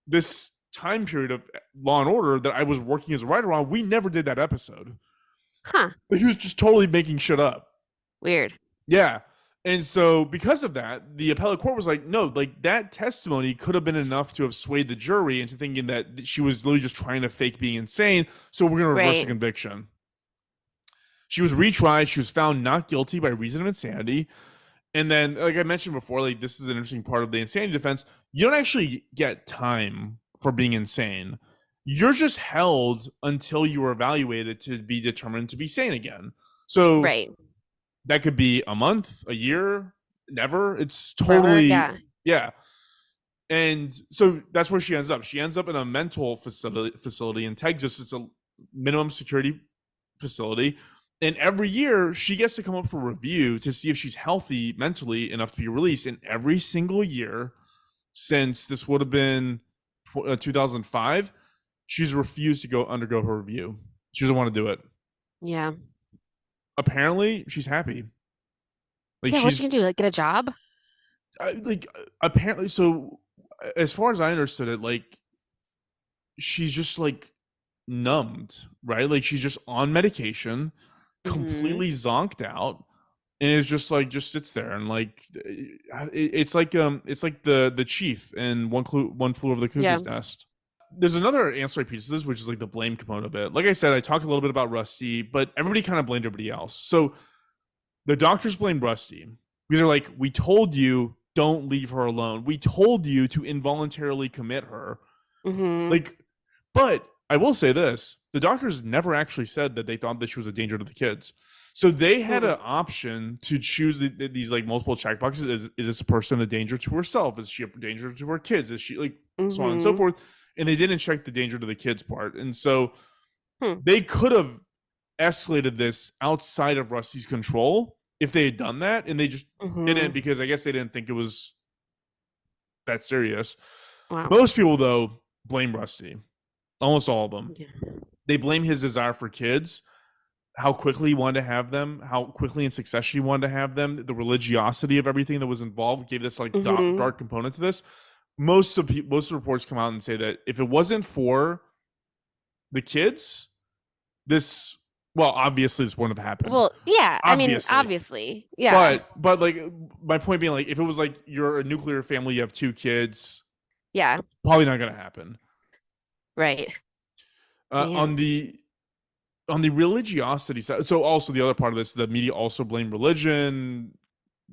this time period of Law and Order that I was working as a writer on. We never did that episode." Huh. He was just totally making shit up. Weird. Yeah. And so because of that, the appellate court was like, no, like that testimony could have been enough to have swayed the jury into thinking that she was literally just trying to fake being insane. So we're going to reverse the Right. conviction. She was retried. She was found not guilty by reason of insanity. And then, like I mentioned before, like this is an interesting part of the insanity defense. You don't actually get time for being insane. You're just held until you are evaluated to be determined to be sane again. So Right. that could be a month, a year, never. It's Forever. totally, Yeah. yeah. And so that's where she ends up. She ends up in a mental facility in Texas. It's a minimum security facility. And every year she gets to come up for review to see if she's healthy mentally enough to be released. And every single year since this would have been 2005, she's refused to go undergo her review. She doesn't want to do it. Yeah. Apparently, she's happy. Like Yeah. What's she she's gonna do? Like get a job? like apparently. So as far as I understood it, like she's just like numbed, right? Like she's just on medication, Mm-hmm. completely zonked out, and is just like just sits there and like it's like the chief and one flew over the Yeah. cuckoo's nest. There's another ancillary piece of this, which is like the blame component of it. Like I said, I talked a little bit about Rusty, but everybody kind of blamed everybody else. So the doctors blame Rusty because they're like, we told you don't leave her alone. We told you to involuntarily commit her. Mm-hmm. Like, but I will say this: the doctors never actually said that they thought that she was a danger to the kids. So they had Hmm. an option to choose these like multiple checkboxes. Is this a person a danger to herself? Is she a danger to her kids? Is she like so on and so Mm-hmm. forth? And they didn't check the danger to the kids part. And so Hmm. they could have escalated this outside of Rusty's control if they had done that, and they just didn't Mm-hmm. because I guess they didn't think it was that serious. Wow. Most people though blame Rusty. Almost all of them. Yeah. They blame his desire for kids, how quickly he wanted to have them, how quickly in succession he wanted to have them, the religiosity of everything that was involved gave this like Mm-hmm. dark component to this. Most reports come out and say that if it wasn't for the kids, this obviously this wouldn't have happened. Well, yeah. I mean, Obviously. obviously. Yeah. But like my point being like if it was like you're a nuclear family, you have two kids, Yeah. probably not gonna happen. Right. On Man. the religiosity side, so also the other part of this, the media also blamed religion.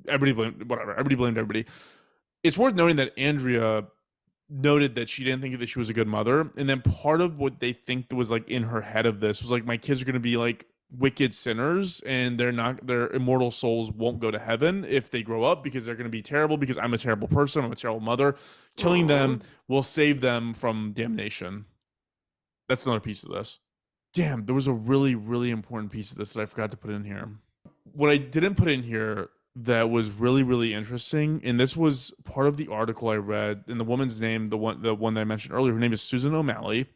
Everybody blamed whatever. Everybody blamed everybody. It's worth noting that Andrea noted that she didn't think that she was a good mother, and then part of what they think was like in her head of this was like my kids are going to be like wicked sinners and their immortal souls won't go to heaven if they grow up because they're going to be terrible because I'm a terrible person, I'm a terrible mother. Killing Aw. them will save them from damnation. That's another piece of this. Damn, there was a really, really important piece of this that I forgot to put in here. What I didn't put in here that was really, really interesting, and this was part of the article I read, and the woman's name, the one that I mentioned earlier, her name is Susan O'Malley.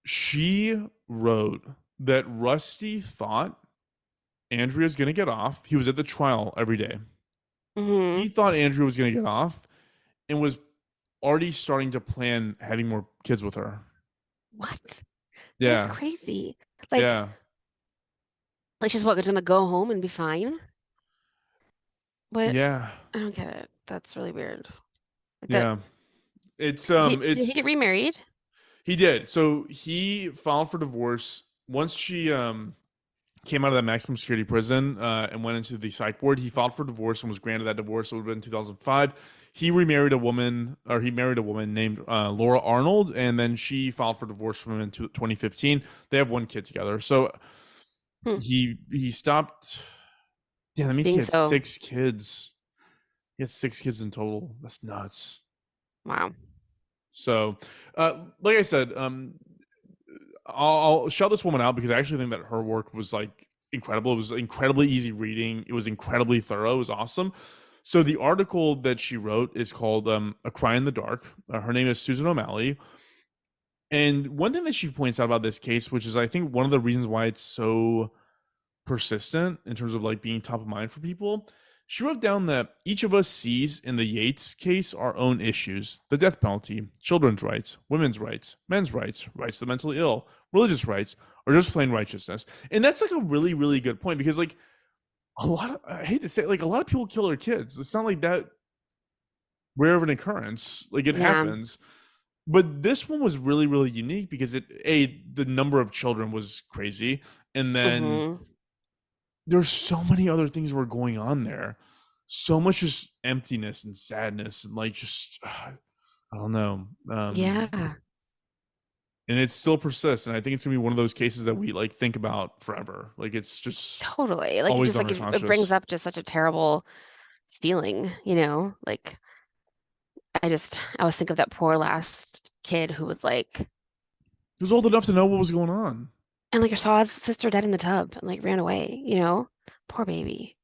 She wrote that Rusty thought Andrea's gonna get off. He was at the trial every day. Mm-hmm. He thought Andrea was gonna get off and was already starting to plan having more kids with her. What? That's Yeah. crazy. Like, Yeah. like she's what, gonna go home and be fine? But Yeah. I don't get it. That's really weird. Like that. Yeah. It's Did he it's get remarried? he did. So he filed for divorce once she came out of that maximum security prison and went into the psych ward. He filed for divorce and was granted that divorce. It would have been 2005. He remarried a woman, or he married a woman named Laura Arnold, and then she filed for divorce from him in 2015. They have one kid together. So Hmm. he stopped. Yeah, that means he Being had so, 6 kids. He had 6 kids in total. That's nuts. wow. So, like I said, I'll shout this woman out because I actually think that her work was like incredible. It was incredibly easy reading. It was incredibly thorough. It was awesome. So the article that she wrote is called "A Cry in the Dark." Her name is Susan O'Malley, and one thing that she points out about this case, which is I think one of the reasons why it's so persistent in terms of like being top of mind for people. She wrote down that each of us sees in the Yates case our own issues: the death penalty, children's rights, women's rights, men's rights, rights to the mentally ill, religious rights, or just plain righteousness. And that's like a really, really good point because like I hate to say it, like a lot of people kill their kids. It's not like that rare of an occurrence. Like it Yeah. happens. But this one was really, really unique because the number of children was crazy. And then Hmm. there's so many other things were going on there. So much just emptiness and sadness and like just I don't know. Yeah, And it still persists. And I think it's gonna be one of those cases that we like think about forever. Like it's just totally. Like it always just on like our it brings conscious. up just such a terrible feeling, you know? Like I always think of that poor last kid who was like, He was old enough to know what was going on. and like saw his sister dead in the tub and like ran away, you know? Poor baby.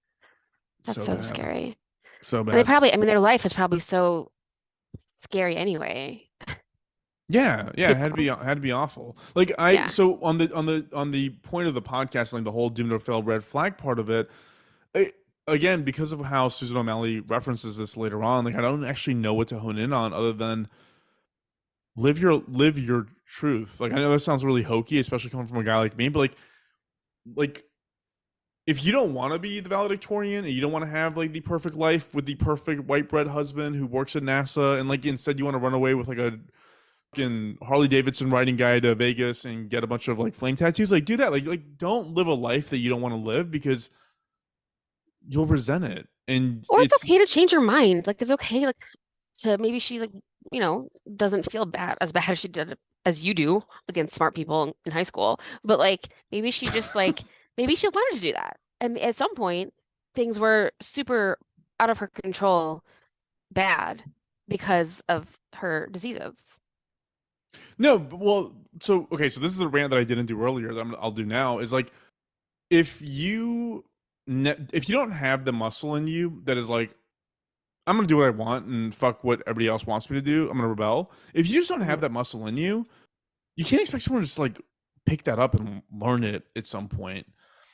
That's So so bad. scary. So And they bad. probably, I mean, their life is probably so scary anyway, Yeah, yeah, you it had to be awful. Like I Yeah. so on the point of the podcast, like the whole doomed to fail red flag part of it, I, again, because of how Susan O'Malley references this later on, like I don't actually know what to hone in on other than live your truth. Like I know that sounds really hokey, especially coming from a guy like me, but like if you don't want to be the valedictorian and you don't want to have like the perfect life with the perfect white bread husband who works at NASA and like instead you want to run away with like a fucking Harley Davidson riding guy to Vegas and get a bunch of like flame tattoos, like do that. Like don't live a life that you don't want to live because you'll resent it. And Or it's it's okay to change your mind. Like it's okay like to maybe she like, doesn't feel bad as she did as you do against smart people in high school. But like maybe she just like maybe she wanted to do that. And at some point things were super out of her control bad because of her diseases. no, well, so okay, so this is the rant that I didn't do earlier that I'll do now is like if you if you don't have the muscle in you that is like I'm gonna do what I want and fuck what everybody else wants me to do, I'm gonna rebel. If you just don't have Mhm. that muscle in you, you can't expect someone to just like pick that up and learn it at some point,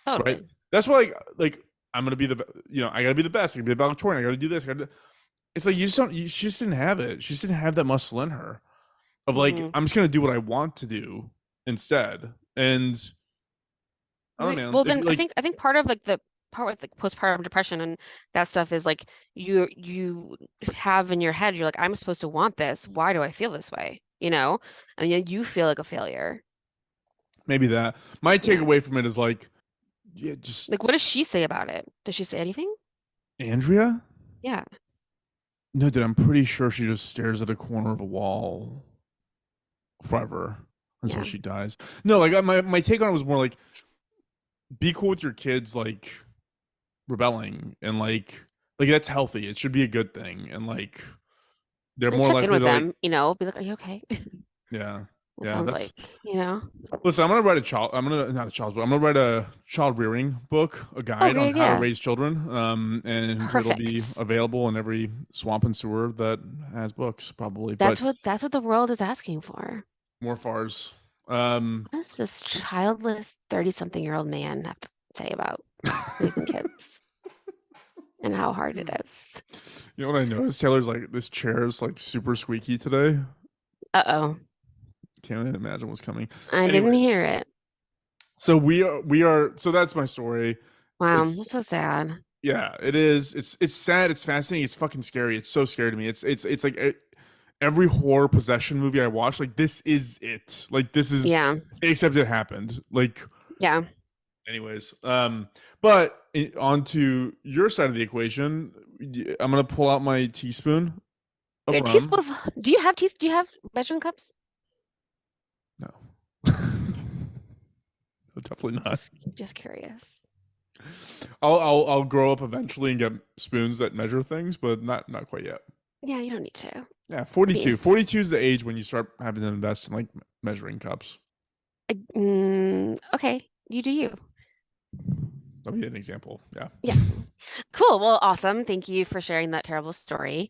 right? Totally. That's why like I'm gonna be I gotta be the best. I gotta be the valedictorian. I gotta do this. It's like you just don't. She just didn't have it. She just didn't have that muscle in her of like Hmm. I'm just gonna do what I want to do instead. And I don't Right. know, man. Well, If then you I like think part of like the part with like postpartum depression and that stuff is like you have in your head, you're like, I'm supposed to want this. Why do I feel this way? You know? And then you feel like a failure. maybe that my Yeah. takeaway from it is like yeah, just Like, what does she say about it? Does she say anything? Andrea. Yeah. No, dude, I'm pretty sure she just stares at a corner of a wall forever until Yeah. she dies. No, like my take on it was more like be cool with your kids, like rebelling and like that's healthy. It should be a good thing, and like they're Like more check in likely with to like them, be like, are you okay? yeah It yeah. sounds That's like, you know. listen. I'm gonna write a child. I'm gonna not a child's book. I'm gonna write a child rearing book, a Oh, guide on great how to idea. raise children. And it'll be Perfect. available in every swamp and sewer that has books, probably. But That's what the world is asking for. more fars. Um, What does this childless 30-something-year-old man have to say about raising kids and how hard it is? you know what I noticed? Taylor's like this chair is like super squeaky today. Uh-oh. Can't even imagine what's coming. I didn't Anyways, hear it. so we are. So that's my story. Wow, that's It's so sad. yeah, it is. It's sad. It's fascinating. It's fucking scary. It's so scary to me. It's like every horror possession movie I watch. Like this is it. Like this is Yeah. except it happened. Like Yeah. anyways. But on to your side of the equation. I'm gonna pull out my teaspoon of A rum. teaspoon of, do you have measuring cups? No, definitely not. Just curious. I'll grow up eventually and get spoons that measure things, but not quite yet. Yeah, you don't need to. Yeah, I mean, 42. 42 is the age when you start having to invest in like measuring cups. okay, you do you. That'll be an example. Yeah. Yeah. Cool. Well, awesome. Thank you for sharing that terrible story.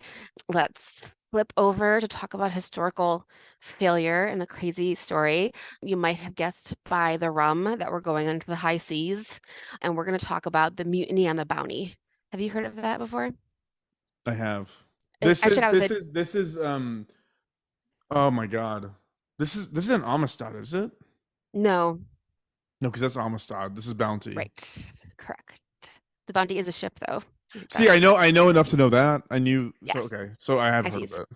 Let's flip over to talk about historical failure and the crazy story. You might have guessed by the rum that we're going into the high seas, and we're going to talk about the mutiny on the Bounty. Have you heard of that before? I have. This Actually, is that was this a is this is oh my god. This is an Amistad, is it? no, No, because that's Amistad. This is Bounty. right. Correct. The Bounty is a ship, though. See, I know enough to know that. I knew. So Yes, okay, so I have high heard of seas. it.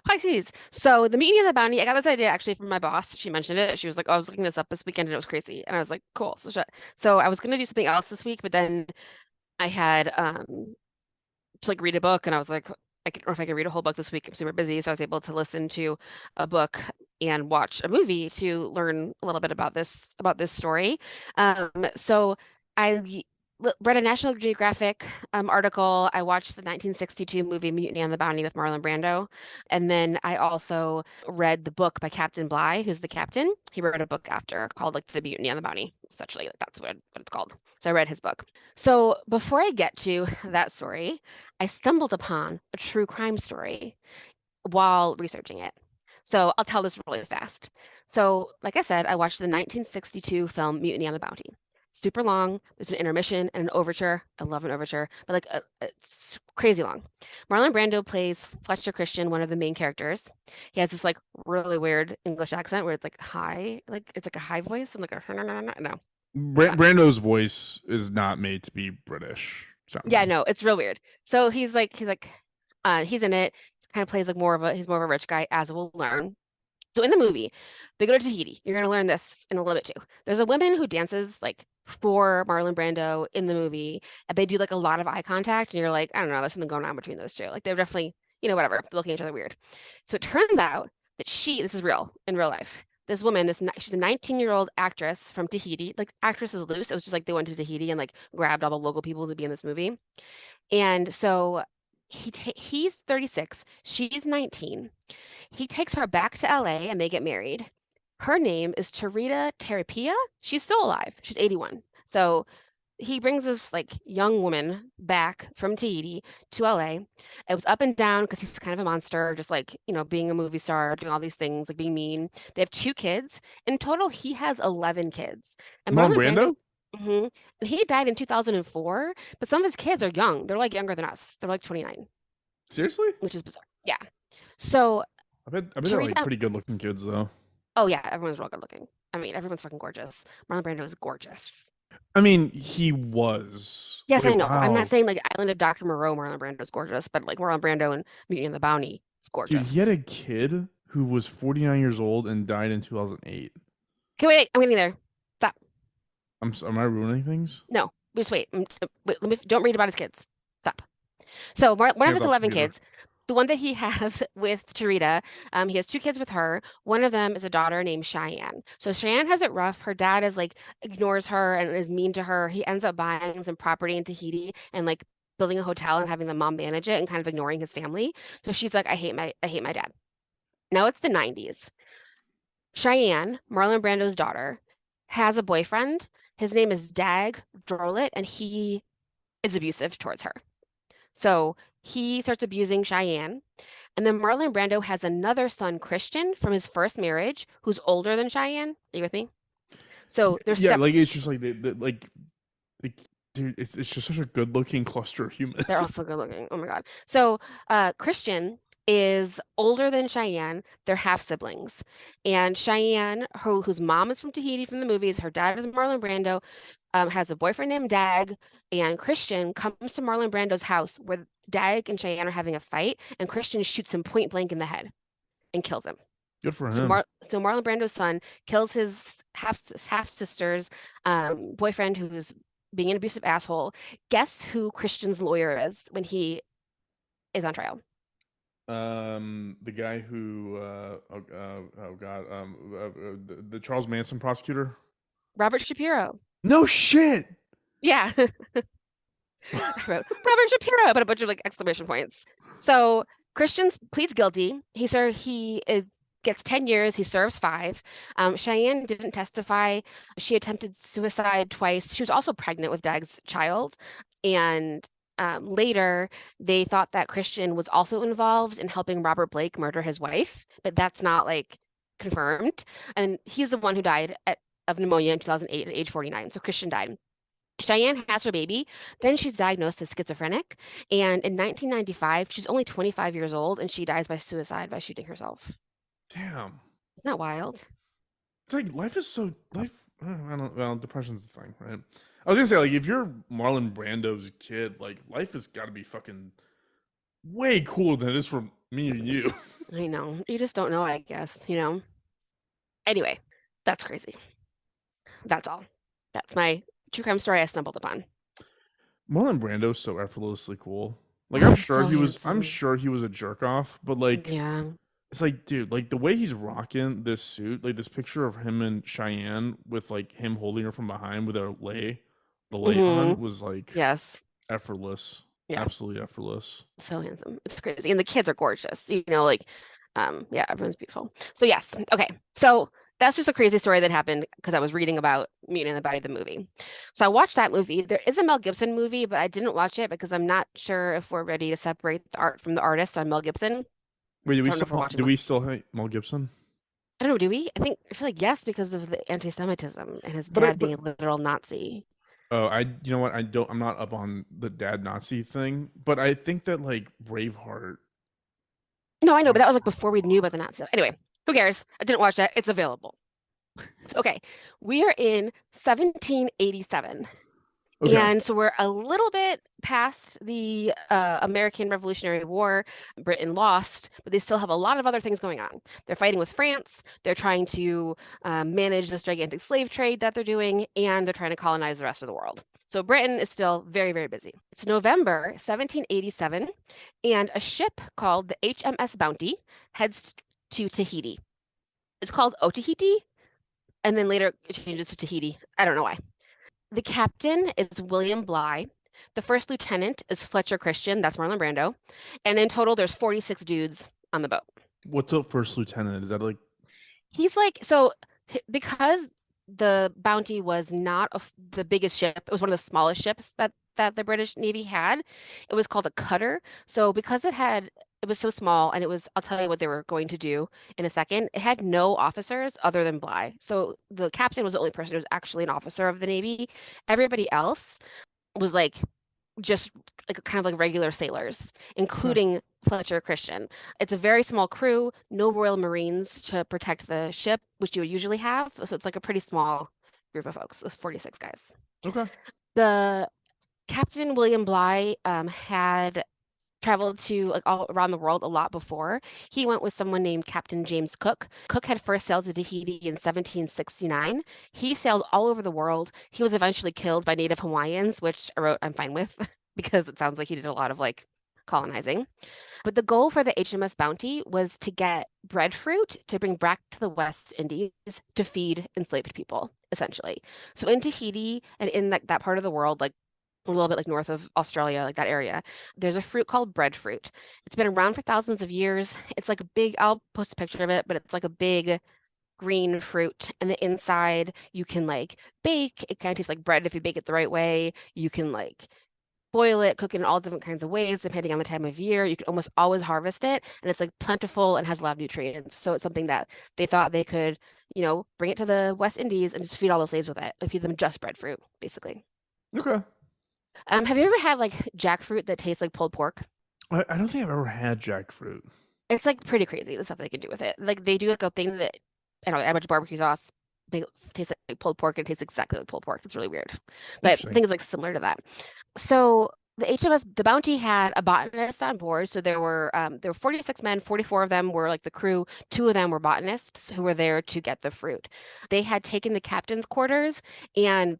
High seas. So the Mutiny of the Bounty, I got this idea actually from my boss. She mentioned it. She was like, "Oh, I was looking this up this weekend and it was crazy." And I was like, "Cool." So I was gonna do something else this week, but then I had to like read a book, and I was like, I don't know if I can read a whole book this week. I'm super busy, so I was able to listen to a book and watch a movie to learn a little bit about this story. So I read a National Geographic article. I watched the 1962 movie Mutiny on the Bounty with Marlon Brando, and then I also read the book by Captain Bligh, who's the captain. He wrote a book after called like The Mutiny on the Bounty. Essentially, like, that's what it's called. So I read his book. So before I get to that story, I stumbled upon a true crime story while researching it. So I'll tell this really fast. So, like I said, I watched the 1962 film Mutiny on the Bounty. Super long. There's an intermission and an overture. I love an overture, but like it's crazy long. Marlon Brando plays Fletcher Christian, one of the main characters. He has this like really weird English accent where it's like high, like it's like a high voice and like a no, it's not. Brando's voice is not made to be British Yeah, sounding. no, it's real weird. So he's in it. He kind of plays like he's more of a rich guy, as we'll learn. So in the movie, they go to Tahiti. You're gonna learn this in a little bit too. There's a woman who dances like for Marlon Brando in the movie, and they do like a lot of eye contact, and you're like, I don't know, there's something going on between those two. Like they're definitely, whatever, looking at each other weird. So it turns out that this is real in real life. This woman, she's a 19-year-old actress from Tahiti. Like actress is loose. It was just like they went to Tahiti and like grabbed all the local people to be in this movie. And so he's 36, she's 19. He takes her back to LA and they get married. Her name is Tarita Terapia. She's still alive. She's 81. So he brings this like young woman back from Tahiti to LA. It was up and down because he's kind of a monster, just like, being a movie star, doing all these things, like being mean. They have two kids. In total, he has 11 kids. And Marlon Marlon Brando, Brando? mhm, and he died in 2004, but some of his kids are young. They're like younger than us. They're like 29, Seriously? which is bizarre. Yeah. So I bet they're like Teresa, pretty good looking kids though. oh yeah, everyone's real good looking. I mean, everyone's fucking gorgeous. Marlon Brando is gorgeous. I mean, he was. Yes, Okay, I know. I'm not wow. saying like Island of Dr. Moreau, Marlon Brando is gorgeous, but like Marlon Brando and Beauty and the Bounty is Dude, he had gorgeous. a kid who was 49 years old and died in 2008. Okay, wait, I'm getting there. Stop. Am I ruining things? No, just wait. Wait, don't read about his kids. Stop. So one of Hands his off the 11 computer. kids, the one that he has with Tarita, he has two kids with her. One of them is a daughter named Cheyenne. So Cheyenne has it rough. Her dad is like ignores her and is mean to her. He ends up buying some property in Tahiti and like building a hotel and having the mom manage it and kind of ignoring his family. So she's like, I hate my dad. Now it's the 90s. Cheyenne, Marlon Brando's daughter, has a boyfriend. His name is Dag Drolet, and he is abusive towards her. So he starts abusing Cheyenne. And then Marlon Brando has another son, Christian, from his first marriage, who's older than Cheyenne. Are you with me? So they're Yeah, step like it's just like like dude, it's just such a good looking cluster of they're humans. also good looking. Oh my God. So Christian is older than Cheyenne. They're half siblings. And Cheyenne, whose mom is from Tahiti from the movies, her dad is Marlon Brando, has a boyfriend named Dag, and Christian comes to Marlon Brando's house where Dag and Cheyenne are having a fight, and Christian shoots him point blank in the head and kills him. Good for So him. Marlon Brando's son kills his half sister's boyfriend, who's being an abusive asshole. Guess who Christian's lawyer is when he is on trial? The guy who oh god the Charles Manson prosecutor. Robert Shapiro. No shit. Yeah. I wrote Robert Shapiro, but a bunch of like exclamation points. So Christian pleads guilty. He gets 10 years. He serves 5. Cheyenne didn't testify. She attempted suicide twice. She was also pregnant with Dag's child. And later, they thought that Christian was also involved in helping Robert Blake murder his wife, but that's not like confirmed. And he's the one who died of pneumonia in 2008 at age 49. So Christian died. Cheyenne has her baby. Then she's diagnosed as schizophrenic. And in 1995, she's only 25 years old and she dies by suicide by shooting herself. Damn. Isn't that wild? It's like life is so life I don't. Well, depression's the thing, right? I was gonna say, like, if you're Marlon Brando's kid, like, life has got to be fucking way cooler than it is for me and you. I know. You just don't know, I guess, you know. Anyway, that's crazy. That's all. That's my true crime story I stumbled upon. Marlon Brando's so effortlessly cool. Like, Oh, I'm he's sure so he was. I'm handsome. sure he was a jerk off, but like, Yeah. it's like, dude, like the way he's rocking this suit, like this picture of him and Cheyenne with like him holding her from behind with the lay on Hmm. was like Yes. effortless, Yeah. absolutely effortless. So handsome. It's crazy. And the kids are gorgeous. You know, like, yeah, everyone's beautiful. So yes. Okay. So that's just a crazy story that happened because I was reading about Mutiny in the Body, the movie. So I watched that movie. There is a Mel Gibson movie, but I didn't watch it because I'm not sure if we're ready to separate the art from the artist on Mel Gibson. Wait, I don't know if we're watching do one. we still hate Mel Gibson? I don't know, do we? I feel like yes, because of the anti-Semitism and his But I dad but being a literal Nazi. oh, you know what? I'm not up on the dad Nazi thing, but I think that like Braveheart. No, I know, but that was like before we knew about the Nazi. Anyway, who cares? I didn't watch that. It's available. So, okay, we are in 1787. Okay, And so we're a little bit past the American Revolutionary War. Britain lost, but they still have a lot of other things going on. They're fighting with France. They're trying to manage this gigantic slave trade that they're doing, and they're trying to colonize the rest of the world. So Britain is still very, very busy. It's November 1787, and a ship called the HMS Bounty heads to Tahiti. It's called Otahiti, and then later it changes to Tahiti. I don't know why. The captain is William Bly. The first lieutenant is Fletcher Christian. That's Marlon Brando. And in total, there's 46 dudes on the boat. what's up, first lieutenant? Is that like He's like, so because the Bounty was not the biggest ship, it was one of the smallest ships that the British Navy had. It was called a cutter. So because it was so small and I'll tell you what they were going to do in a second. It had no officers other than Bly. So the captain was the only person who was actually an officer of the Navy. Everybody else was like just like kind of like regular sailors, okay? including Fletcher Christian. It's a very small crew, no Royal Marines to protect the ship, which you would usually have. So it's like a pretty small group of folks, those 46 guys. Okay. The Captain William Bly had traveled to like all around the world a lot before. He went with someone named Captain James Cook. Cook had first sailed to Tahiti in 1769. He sailed all over the world. He was eventually killed by Native Hawaiians, which I wrote I'm fine with because it sounds like he did a lot of like colonizing. But the goal for the HMS Bounty was to get breadfruit to bring back to the West Indies to feed enslaved people, essentially. So in Tahiti and in that part of the world, like a little bit like north of Australia, like that area, there's a fruit called breadfruit. It's been around for thousands of years. It's like a big, I'll post a picture of it, but it's like a big green fruit. And the inside you can like bake. It kind of tastes like bread if you bake it the right way. You can like boil it, cook it in all different kinds of ways, depending on the time of year. You can almost always harvest it, and it's like plentiful and has a lot of nutrients. So it's something that they thought they could, bring it to the West Indies and just feed all the slaves with it and feed them just breadfruit, basically. Okay. Have you ever had like jackfruit that tastes like pulled pork? I don't think I've ever had jackfruit. It's like pretty crazy the stuff they can do with it. Like they do like a thing that I don't know, add a bunch of barbecue sauce, make it taste like pulled pork and it tastes exactly like pulled pork. It's really weird. But Interesting. things like similar to that. So the HMS, the Bounty had a botanist on board. So there were 46 men, 44 of them were like the crew, two of them were botanists who were there to get the fruit. They had taken the captain's quarters and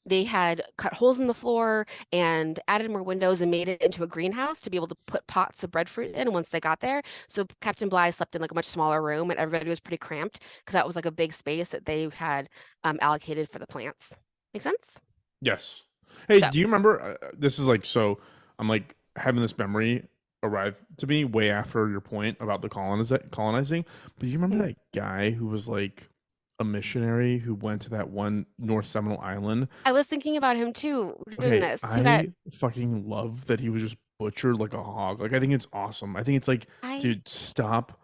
they had cut holes in the floor and added more windows and made it into a greenhouse to be able to put pots of breadfruit in once they got there. So Captain Bligh slept in like a much smaller room and everybody was pretty cramped because that was like a big space that they had allocated for the plants. Make sense? Yes. Hey, So, do you remember? This is like so. I'm like having this memory arrive to me way after your point about the colonizing. But do you remember mm, that guy who was like a missionary who went to that one North Seminole island? I was thinking about him too doing Okay, this. He got, I fucking love that he was just butchered like a hog. Like I think it's awesome. I think it's like, I, dude, stop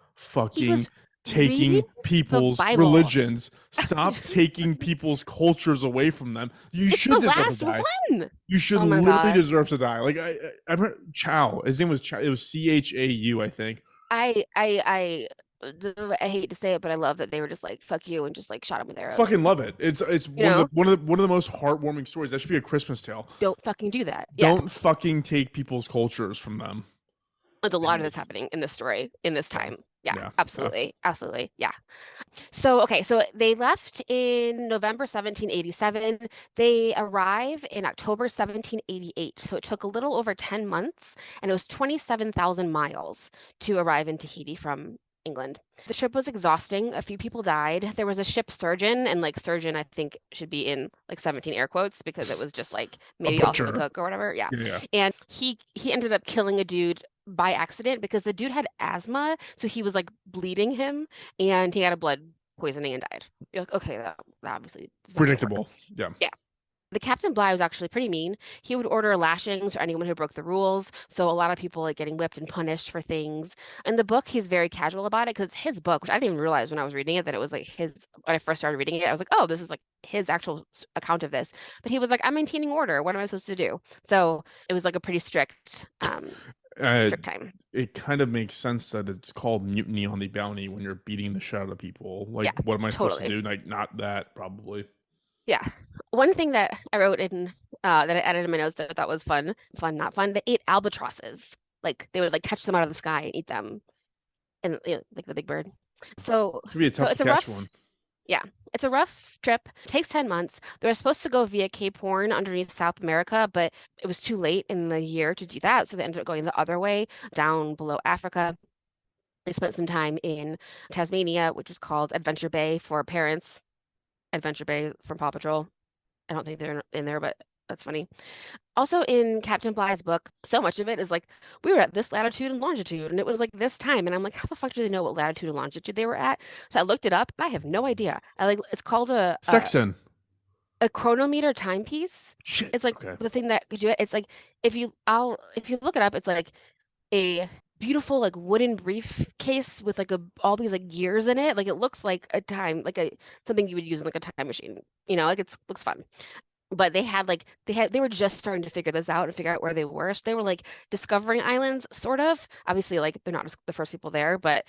he fucking was reading taking the people's Bible. religions. Stop taking people's cultures away from them. You It's the should deserve to last die. one. You should Oh my literally gosh. deserve to die. Like I remember Chow. His name was Chow. It was Chau, I think. I I hate to say it, but I love that they were just like, fuck you, and just like shot him with arrows. Fucking love it. It's You know, one of the most heartwarming stories. That should be a Christmas tale. don't fucking do that. Yeah. Don't fucking take people's cultures from them. There's a lot of this Anyways, happening in this story in this yeah, time. Yeah, yeah, yeah. absolutely. Absolutely. Yeah. So, okay, so they left in November 1787. They arrive in October 1788. So it took a little over 10 months, and it was 27,000 miles to arrive in Tahiti from England. The trip was exhausting. A few people died. There was a ship surgeon, and like surgeon, I think should be in like 17 air quotes because it was just like A maybe also the butcher. cook or whatever. Yeah. Yeah. And he ended up killing a dude by accident because the dude had asthma, so he was like bleeding him and he had a blood poisoning and died. You're like, okay, that obviously is not gonna work. Predictable. Yeah. Yeah. The Captain Bligh was actually pretty mean. He would order lashings for anyone who broke the rules. So a lot of people like getting whipped and punished for things. In the book, he's very casual about it because it's his book, which I didn't even realize when I was reading it that it was like his. When I first started reading it, I was like, oh, this is like his actual account of this. But he was like, I'm maintaining order. What am I supposed to do? So it was like a pretty Uh, strict time. it kind of makes sense that it's called mutiny on the bounty when you're beating the shit out of people. Like, Yeah, what am I supposed to totally. do? Like, not that, probably. Yeah. One thing that I wrote in that I added in my notes that I thought was fun, not fun, they ate albatrosses. Like they would like catch them out of the sky and eat them and like the big bird. So It's gonna be a so tough to it's a catch rough, one. yeah, it's a rough trip. It takes 10 months. They were supposed to go via Cape Horn underneath South America, but it was too late in the year to do that. So they ended up going the other way down below Africa. They spent some time in Tasmania, which was called Adventure Bay for parents. Adventure Bay from Paw Patrol. I don't think they're in there, but that's funny. Also in Captain Bligh's book, so much of it is like, we were at this latitude and longitude, and it was like this time. And I'm like, how the fuck do they know what latitude and longitude they were at? So I looked it up, and I have no idea. I like it's called Sexton. a chronometer timepiece. Shit. It's like Okay. the thing that could do it. It's like if you look it up, it's like a beautiful like wooden briefcase with like all these like gears in it. Like it looks like a time, like a something you would use in like a time machine. Like it's looks fun. But they were just starting to figure this out and figure out where they were. So they were like discovering islands, sort of. Obviously, like they're not the first people there, but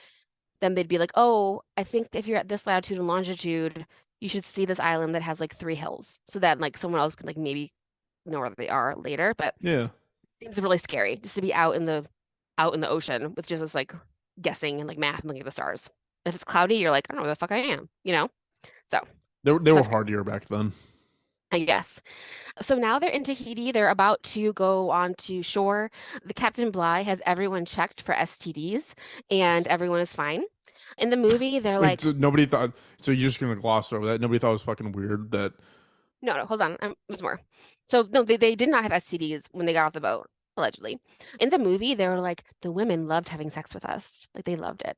then they'd be like, oh, I think if you're at this latitude and longitude, you should see this island that has like three hills, so that like someone else can like maybe know where they are later. But Yeah. it seems really scary just to be out in the ocean with just like guessing and like math and looking at the stars. If it's cloudy, you're like, I don't know where the fuck I am. So They were that's crazy, hardier back then. I guess. So now they're in Tahiti. They're about to go on to shore. The Captain Bligh has everyone checked for STDs, and everyone is fine. In the movie, they're Wait, like, so nobody thought. So you're just gonna gloss over that? Nobody thought it was fucking weird that. no, no, hold on. There's more. So no, they did not have STDs when they got off the boat, allegedly. In the movie, they were like, the women loved having sex with us. Like they loved it.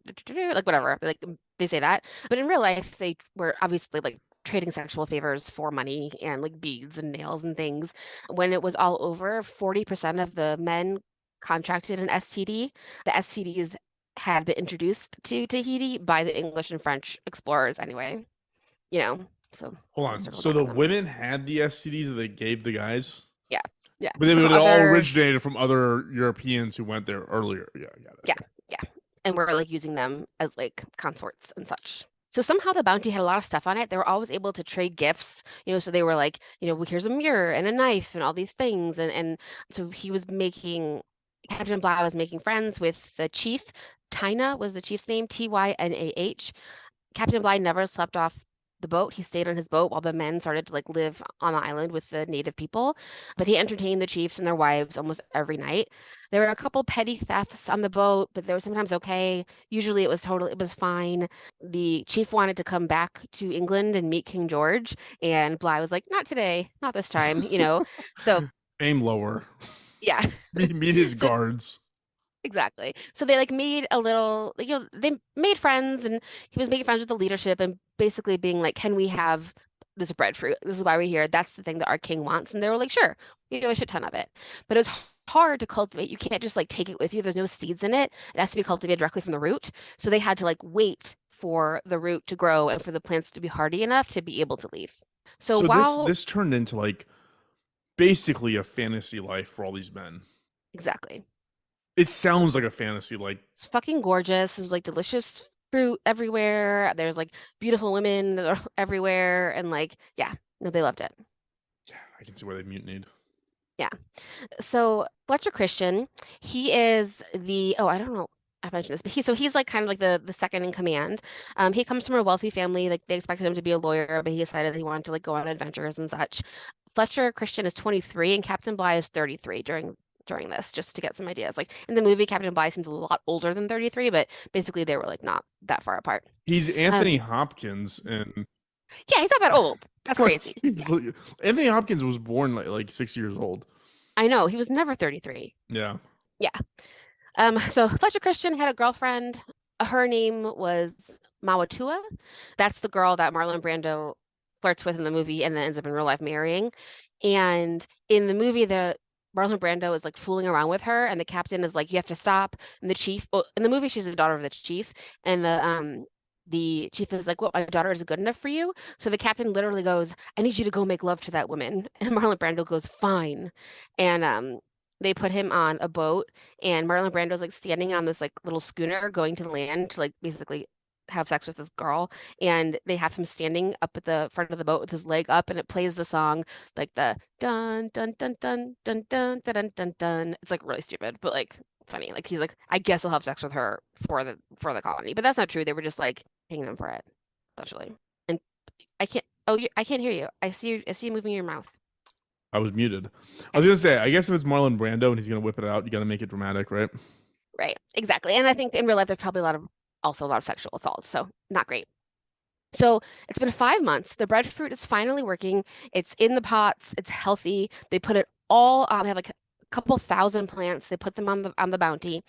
Like whatever. Like they say that. But in real life, they were obviously like trading sexual favors for money and like beads and nails and things. When it was all over, 40% of the men contracted an STD. The STDs had been introduced to Tahiti by the English and French explorers anyway. You know, so Hold full on. circle So back the on them. women had the STDs that they gave the guys, Yeah. Yeah. but From it all other, originated from other Europeans who went there earlier. Yeah, I got it. yeah, Okay. yeah. And we're like using them as like consorts and such. So somehow the bounty had a lot of stuff on it. They were always able to trade gifts, so they were like, well, here's a mirror and a knife and all these things. And so Captain Bligh was making friends with the chief. Tyna was the chief's name, Tynah. Captain Bligh never slept off the boat. He stayed on his boat while the men started to like live on the island with the native people. But he entertained the chiefs and their wives almost every night. There were a couple petty thefts on the boat, but they were sometimes okay. Usually it was fine. The chief wanted to come back to England and meet King George, and Bligh was like, not today, not this time. So Aim lower. yeah. Meet his So guards. exactly. So they like made a little, they made friends, and he was making friends with the leadership and basically being like, can we have this breadfruit? This is why we're here. That's the thing that our king wants. And they were like, sure, a shit ton of it. But it was hard to cultivate. You can't just like take it with you. There's no seeds in it. It has to be cultivated directly from the root. So they had to like wait for the root to grow and for the plants to be hardy enough to be able to leave. So So this while, this turned into like basically a fantasy life for all these men. exactly. It sounds like a fantasy. Like It's fucking gorgeous. It was like delicious fruit everywhere. There's like beautiful women that are everywhere, and like yeah, no, they loved it. Yeah, I can see why they mutinied. Yeah. So Fletcher Christian, he is the I don't know if I mentioned this, but he's like kind of like the second in command. He comes from a wealthy family. Like they expected him to be a lawyer, but he decided that he wanted to like go on adventures and such. Fletcher Christian is 23 and Captain Bligh is 33 during this, just to get some ideas. Like in the movie, Captain Bligh seems a lot older than 33, but basically they were like not that far apart. He's Anthony Um, Hopkins, and yeah, he's not that old. That's like crazy. he's like, Anthony Hopkins was born like 6 years old. I know he was never 33. Yeah. Yeah. So Fletcher Christian had a girlfriend. Her name was Mawatua. That's the girl that Marlon Brando flirts with in the movie and then ends up in real life marrying. And in the movie, the Marlon Brando is like fooling around with her, and the captain is like, "You have to stop." And the chief, well, in the movie, she's the daughter of the chief, and the chief is like, "Well, my daughter is good enough for you." So the captain literally goes, "I need you to go make love to that woman." And Marlon Brando goes, "Fine." And they put him on a boat and Marlon Brando's like standing on this like little schooner going to land to like basically have sex with this girl. And they have him standing up at the front of the boat with his leg up and it plays the song like the dun dun dun dun dun dun dun dun dun dun. It's like really stupid, but like funny. Like he's like, I guess I'll have sex with her for the colony. But that's not true. They were just like paying them for it, essentially. And I can't hear you. I see you moving your mouth. I was muted. I was gonna say, I guess if it's Marlon Brando and he's gonna whip it out, you gotta make it dramatic, right? Right, exactly. And I think in real life, there's probably also a lot of sexual assaults, so not great. So it's been 5 months. The breadfruit is finally working. It's in the pots. It's healthy. They put it all. They have like a couple thousand plants. They put them on the bounty,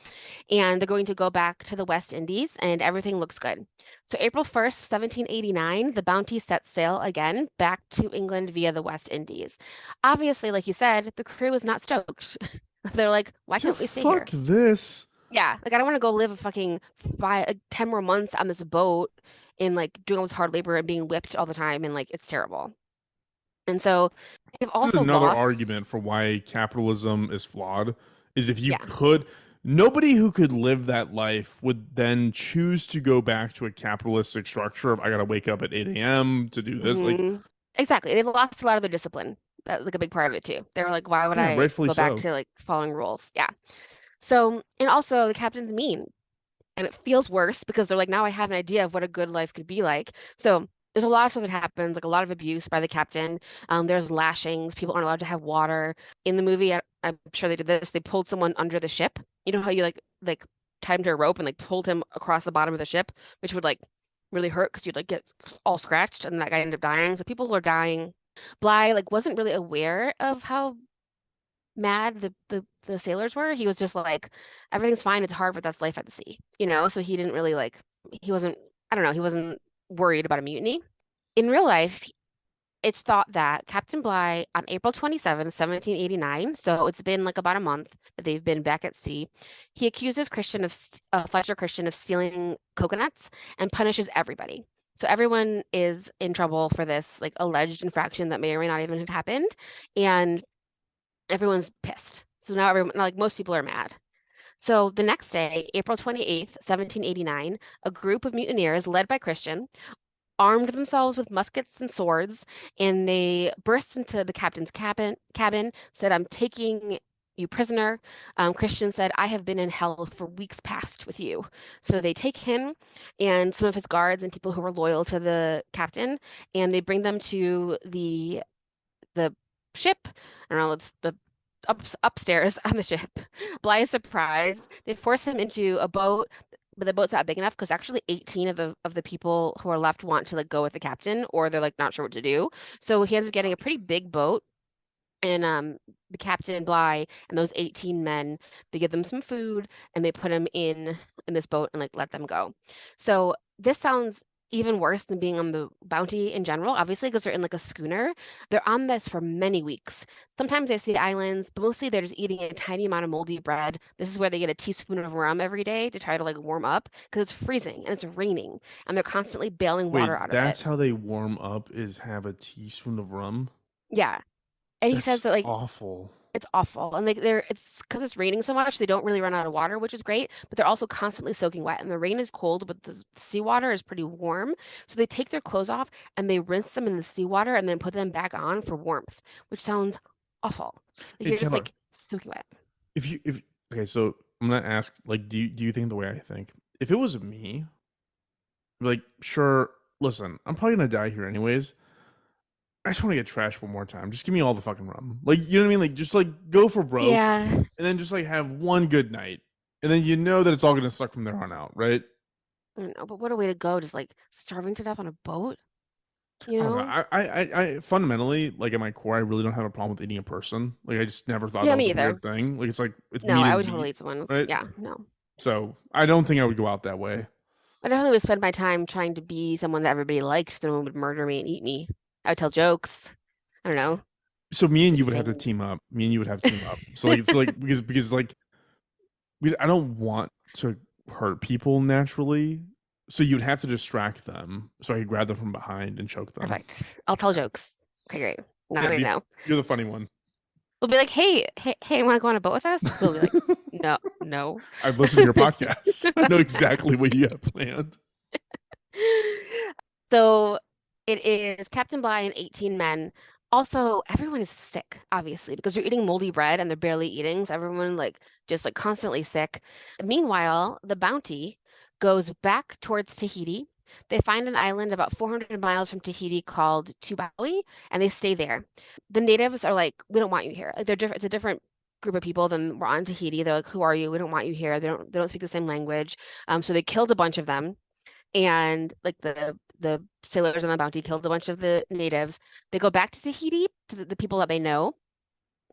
and they're going to go back to the West Indies, and everything looks good. So April 1st, 1789, the bounty sets sail again back to England via the West Indies. Obviously, like you said, the crew is not stoked. They're like, why Yeah, can't we stay fuck here? this. Yeah, like I don't want to go live a fucking 10 more months on this boat and like doing all this hard labor and being whipped all the time and like it's terrible. And so they've This is also another lost. argument for why capitalism is flawed. Is if you Yeah. could, nobody who could live that life would then choose to go back to a capitalistic structure of I gotta wake up at 8 a.m. to do this. Like, hmm Exactly. They've lost a lot of their discipline. That's like a big part of it too. They were like, why would yeah, I rightfully go back so. to like following rules? Yeah. So, and also the captain's mean. And it feels worse because they're like, now I have an idea of what a good life could be like. So there's a lot of stuff that happens, like a lot of abuse by the captain. There's lashings. People aren't allowed to have water. In the movie, I'm sure they did this. They pulled someone under the ship. You know how you like tied him to a rope and like pulled him across the bottom of the ship, which would like really hurt because you'd like get all scratched, and that guy ended up dying. So people were dying. Bly like wasn't really aware of how mad the sailors were. He was just like, everything's fine. It's hard, but that's life at the sea, you know? So he didn't really like, he wasn't, I don't know, he wasn't worried about a mutiny. In real life, it's thought that Captain Bligh on April 27th, 1789, so it's been like about a month that they've been back at sea, he accuses Fletcher Christian of stealing coconuts and punishes everybody. So everyone is in trouble for this like alleged infraction that may or may not even have happened. And everyone's pissed. So now everyone, like most people are mad. So the next day, April 28th, 1789, a group of mutineers led by Christian armed themselves with muskets and swords, and they burst into the captain's cabin, said, I'm taking you prisoner. Christian said, I have been in hell for weeks past with you. So they take him and some of his guards and people who were loyal to the captain, and they bring them to the ship. I don't know, it's the upstairs on the ship. Bly is surprised. They force him into a boat, but the boat's not big enough because actually 18 of the people who are left want to like go with the captain or they're like not sure what to do. So he ends up getting a pretty big boat. And the captain Bly and those 18 men, they give them some food and they put them in this boat and like let them go. So this sounds even worse than being on the Bounty in general, obviously, because they're in like a schooner. They're on this for many weeks. Sometimes they see islands, but mostly they're just eating a tiny amount of moldy bread. This is where they get a teaspoon of rum every day to try to like warm up because it's freezing and it's raining and they're constantly bailing water Wait, out of it. that's how they warm up is have a teaspoon of rum? Yeah. And he says That's that like awful. It's awful. And it's because it's raining so much, they don't really run out of water, which is great, but they're also constantly soaking wet. And the rain is cold, but the seawater is pretty warm. So they take their clothes off and they rinse them in the seawater and then put them back on for warmth, which sounds awful. Like Hey you're just Taylor, like soaking wet. if okay, so I'm gonna ask, like, do you think the way I think? If it was me, like, sure, listen, I'm probably gonna die here anyways. I just want to get trashed one more time. Just give me all the fucking rum. Like, you know what I mean? Like, just like go for broke Yeah, and then just like have one good night. And then you know that it's all gonna suck from there on out, right? I don't know, but what a way to go, just like starving to death on a boat, you Oh, know? God. I fundamentally, like at my core, I really don't have a problem with eating a person. Like, I just never thought Yeah, that me was a either. weird thing. Like, it's like, it's No, meat I is would totally meat, eat someone else. right? Yeah, no. So I don't think I would go out that way. I definitely would spend my time trying to be someone that everybody liked, so no one would murder me and eat me. I would tell jokes. I don't know. So me and We'd you would have to sing. team up. Me and you would have to team up. So like because I don't want to hurt people naturally. So you'd have to distract them so I could grab them from behind and choke them. Perfect. I'll tell jokes. Okay, great. Now Yeah, we know. you're the funny one. We'll be like, hey, want to go on a boat with us? We'll be like, no, no. I've listened to your podcast. I know exactly what you have planned. So it is Captain Bligh and 18 men. Also, everyone is sick, obviously, because you're eating moldy bread and they're barely eating. So everyone like just like constantly sick. Meanwhile, the Bounty goes back towards Tahiti. They find an island about 400 miles from Tahiti called Tubawi, and they stay there. The natives are like, we don't want you here. Like they're different. It's a different group of people than we're on Tahiti. They're like, who are you? We don't want you here. They don't speak the same language. So they killed a bunch of them and like the sailors on the Bounty killed a bunch of the natives. They go back to Tahiti to the people that they know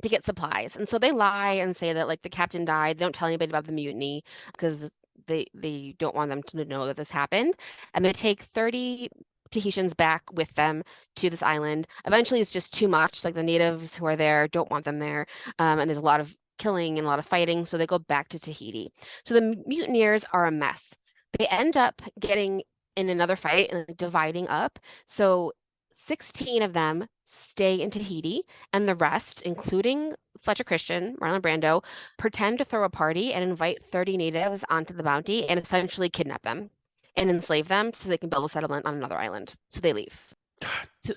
to get supplies, and so they lie and say that like the captain died. They don't tell anybody about the mutiny because they don't want them to know that this happened, and they take 30 Tahitians back with them to this island. Eventually, it's just too much. Like the natives who are there don't want them there, and there's a lot of killing and a lot of fighting, so they go back to Tahiti. So the mutineers are a mess. They end up getting in another fight and like, dividing up. So 16 of them stay in Tahiti, and the rest, including Fletcher Christian, Marlon Brando, pretend to throw a party and invite 30 natives onto the Bounty and essentially kidnap them and enslave them so they can build a settlement on another island. So they leave. God, So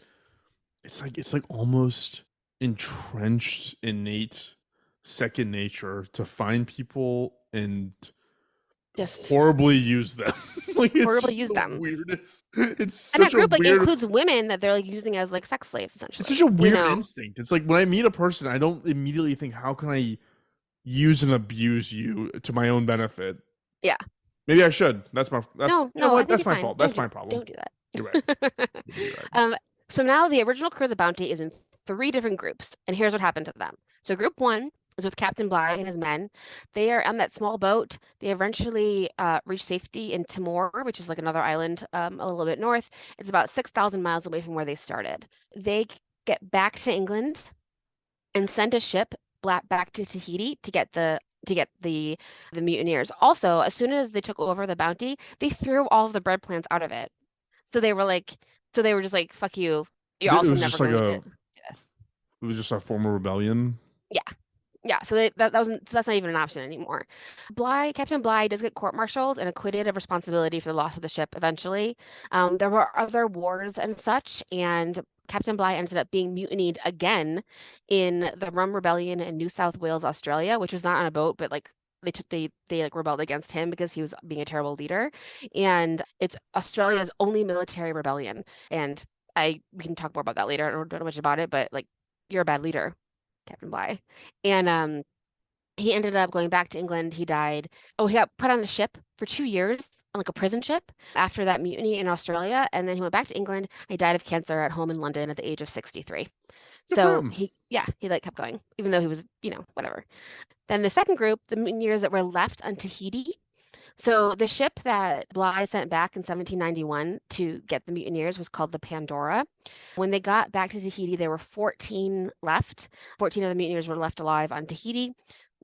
it's like almost entrenched, innate, second nature to find people and just horribly use them. Like it's horribly just use the them. weirdest. It's And that such a group like weird. includes women that they're like using as like sex slaves, It's essentially. such a You weird know? instinct. It's like when I meet a person, I don't immediately think, how can I use and abuse you to my own benefit? Yeah. Maybe I should. That's No, you know no, I what? think That's you're my fine. fault. That's my Don't problem. do You're right. that. You're right. So now the original crew of the Bounty is in three different groups, and here's what happened to them. So group one is with Captain Bligh and his men. They are on that small boat. They eventually reach safety in Timor, which is like another island a little bit north. It's about 6,000 miles away from where they started. They get back to England and send a ship back to Tahiti to get the mutineers. Also, as soon as they took over the Bounty, they threw all of the bread plants out of it. So they were just like, "Fuck you. You're It also was never just like going to a. do this." It was just a form of rebellion. Yeah, yeah. So that's not even an option anymore. Captain Bligh does get court-martialed and acquitted of responsibility for the loss of the ship eventually. There were other wars and such, and Captain Bligh ended up being mutinied again in the Rum Rebellion in New South Wales, Australia, which was not on a boat, but like they like rebelled against him because he was being a terrible leader. And it's Australia's only military rebellion. And we can talk more about that later. I don't know much about it, but like you're a bad leader, Captain Bligh. And he ended up going back to England. He died. Oh, he got put on a ship for 2 years, on like a prison ship, after that mutiny in Australia. And then he went back to England. He died of cancer at home in London at the age of 63. Good for So him. he like kept going, even though he was, whatever. Then the second group, the mutineers that were left on Tahiti. So the ship that Bligh sent back in 1791 to get the mutineers was called the Pandora. When they got back to Tahiti, there were 14 left. 14 of the mutineers were left alive on Tahiti.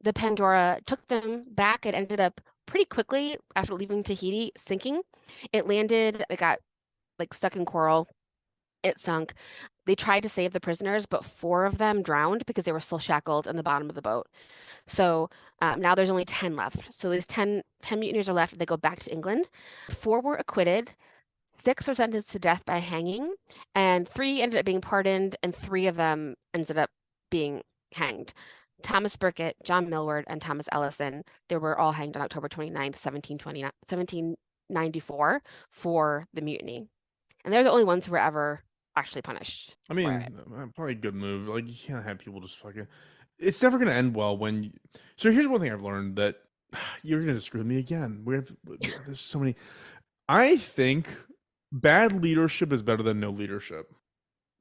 The Pandora took them back. It ended up pretty quickly after leaving Tahiti sinking. It got like stuck in coral It sunk. They tried to save the prisoners, but four of them drowned because they were still shackled in the bottom of the boat. So now there's only 10 left. So these ten mutineers are left. They go back to England. Four were acquitted. Six were sentenced to death by hanging, and three ended up being pardoned, and three of them ended up being hanged. Thomas Burkitt, John Millward, and Thomas Ellison, they were all hanged on October 29th, 1794 for the mutiny. And they're the only ones who were ever actually punished I for mean, it. probably a good move. Like you can't have people just fucking. It's never gonna end well when. So here's one thing I've learned that you're gonna screw me again. There's so many. I think bad leadership is better than no leadership.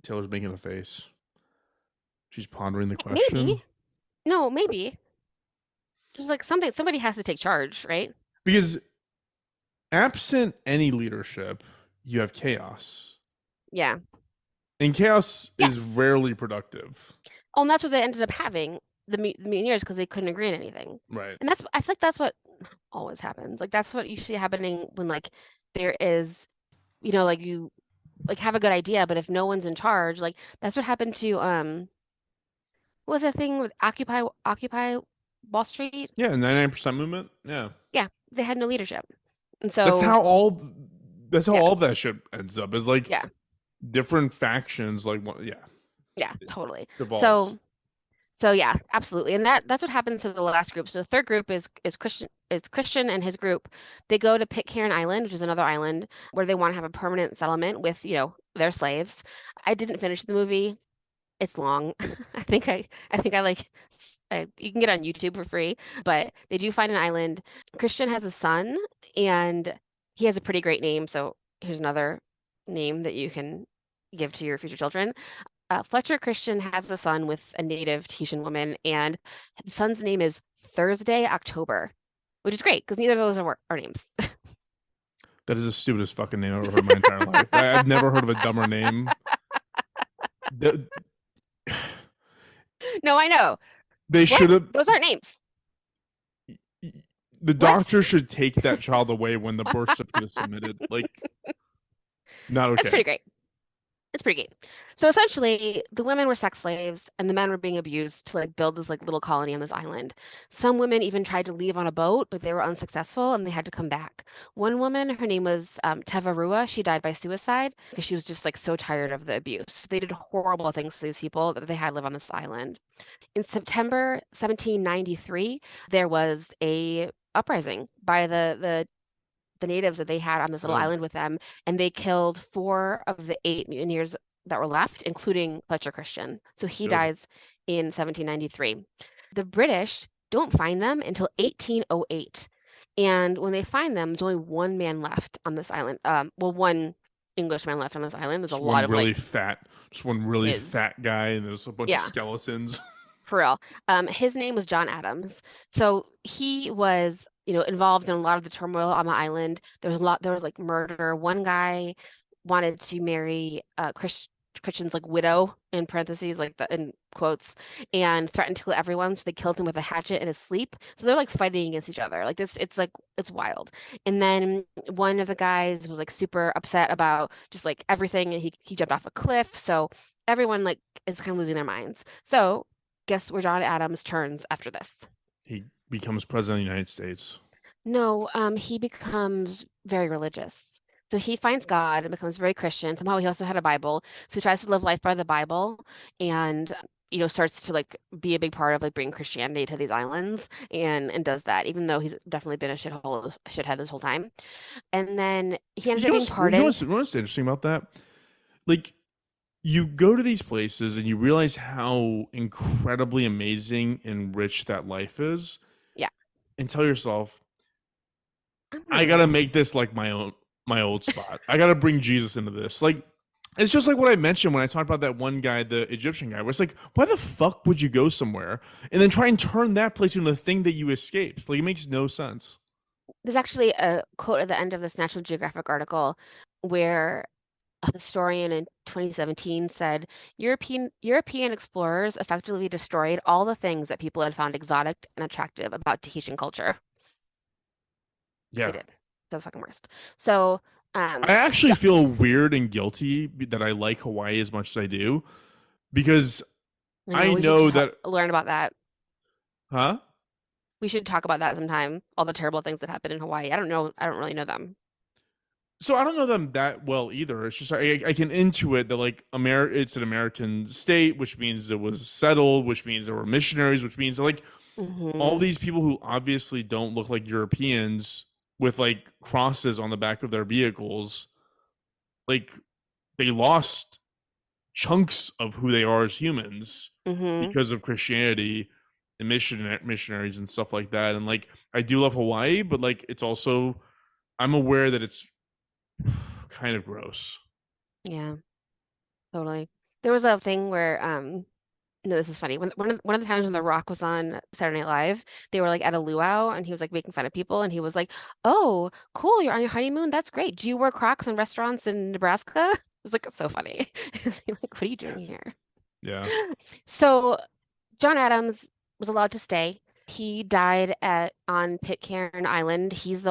Taylor's making a face. She's pondering the question. Maybe. No, maybe. There's like somebody has to take charge, right? Because absent any leadership, you have chaos. Yeah. And chaos is Yes. rarely productive. Oh, and that's what they ended up having, the mutineers, because they couldn't agree on anything. Right. And I feel like that's what always happens. Like that's what you see happening when like there is, like you like have a good idea, but if no one's in charge, like that's what happened to what was that thing with Occupy Wall Street? Yeah, 99% movement. Yeah. Yeah, they had no leadership. And That's so how yeah, all that shit ends up. Is like yeah, different factions yeah, totally. devolves. So yeah, absolutely. And that's what happens to the last group. So the third group is Christian and his group. They go to Pitcairn Island, which is another island where they want to have a permanent settlement with, their slaves. I didn't finish the movie. It's long. I think I like you can get it on YouTube for free, but they do find an island. Christian has a son and he has a pretty great name. So here's another name that you can give to your future children. Fletcher Christian has a son with a native Tahitian woman, and the son's name is Thursday October, which is great because neither of those are our names. That is the stupidest fucking name I've ever heard in my entire life. I've never heard of a dumber name. No, I know. They should have. Those aren't names. The doctor should take that child away when the birth certificate is submitted. Like, not okay. That's pretty great. It's pretty great. So essentially, the women were sex slaves and the men were being abused to like build this like little colony on this island. Some women even tried to leave on a boat, but they were unsuccessful and they had to come back. One woman, her name was Tevarua, she died by suicide because she was just like so tired of the abuse. They did horrible things to these people that they had to live on this island. In September 1793, there was a uprising by the natives that they had on this little island with them, and they killed 4 of the 8 mutineers that were left, including Fletcher Christian. So he dies in 1793. The British don't find them until 1808. And when they find them, there's only one man left on this island. One Englishman left on this island. There's just a lot of really fat, just one really fat guy, and there's a bunch of skeletons. For real. His name was John Adams. So he was, involved in a lot of the turmoil on the island. There was like murder. One guy wanted to marry Christian's like widow in parentheses, like in quotes, and threatened to kill everyone. So they killed him with a hatchet in his sleep. So they're like fighting against each other. Like this, it's wild. And then one of the guys was like super upset about just like everything, and he jumped off a cliff. So everyone like is kind of losing their minds. So guess where John Adams turns after this? He becomes president of the United States. No, he becomes very religious. So he finds God and becomes very Christian. Somehow he also had a Bible. So he tries to live life by the Bible and, starts to like be a big part of like bringing Christianity to these islands and does that, even though he's definitely been a shithead this whole time. And then he ended up being pardoned. You know what's interesting about that? Like, you go to these places and you realize how incredibly amazing and rich that life is. Yeah. And tell yourself, I gotta make this like my old spot. I gotta bring Jesus into this. Like, it's just like what I mentioned when I talked about that one guy, the Egyptian guy, where it's like, why the fuck would you go somewhere and then try and turn that place into the thing that you escaped? Like, it makes no sense. There's actually a quote at the end of this National Geographic article where a historian in 2017 said European explorers effectively destroyed all the things that people had found exotic and attractive about Tahitian culture. Yeah. They did. That's fucking worst. So I Um, actually feel weird and guilty that I like Hawaii as much as I do because I know I we should know that, learn about that. huh? We should talk about that sometime. All the terrible things that happened in Hawaii. I don't know. I don't really know them. So I don't know them that well either. It's just I can intuit that like it's an American state, which means it was settled, which means there were missionaries, which means like all Hmm. these people who obviously don't look like Europeans with like crosses on the back of their vehicles, like they lost chunks of who they are as humans Hmm. because of Christianity and missionaries and stuff like that. And like I do love Hawaii, but like it's also I'm aware that it's kind of gross. Yeah, totally. There was a thing where no, this is funny. When one of the times when The Rock was on Saturday Night Live, they were like at a luau and he was like making fun of people and he was like, "Oh, cool, you're on your honeymoon. That's great. Do you wear Crocs in restaurants in Nebraska?" It was like so funny. It was like, what are you doing here? Yeah. So John Adams was allowed to stay. He died at on Pitcairn Island. He's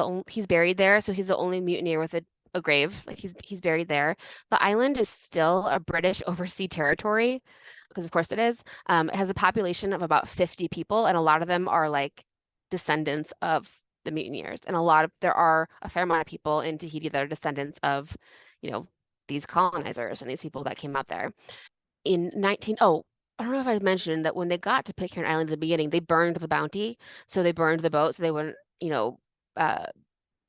buried there, so he's the only mutineer with a grave. Like he's buried there. The island is still a British overseas territory, because of course it is. It has a population of about 50 people, and a lot of them are like descendants of the mutineers. And there are a fair amount of people in Tahiti that are descendants of, you know, these colonizers and these people that came out there in 19 oh I don't know if I mentioned that when they got to Pitcairn Island at the beginning, they burned the bounty. So they burned the boat so they wouldn't, uh,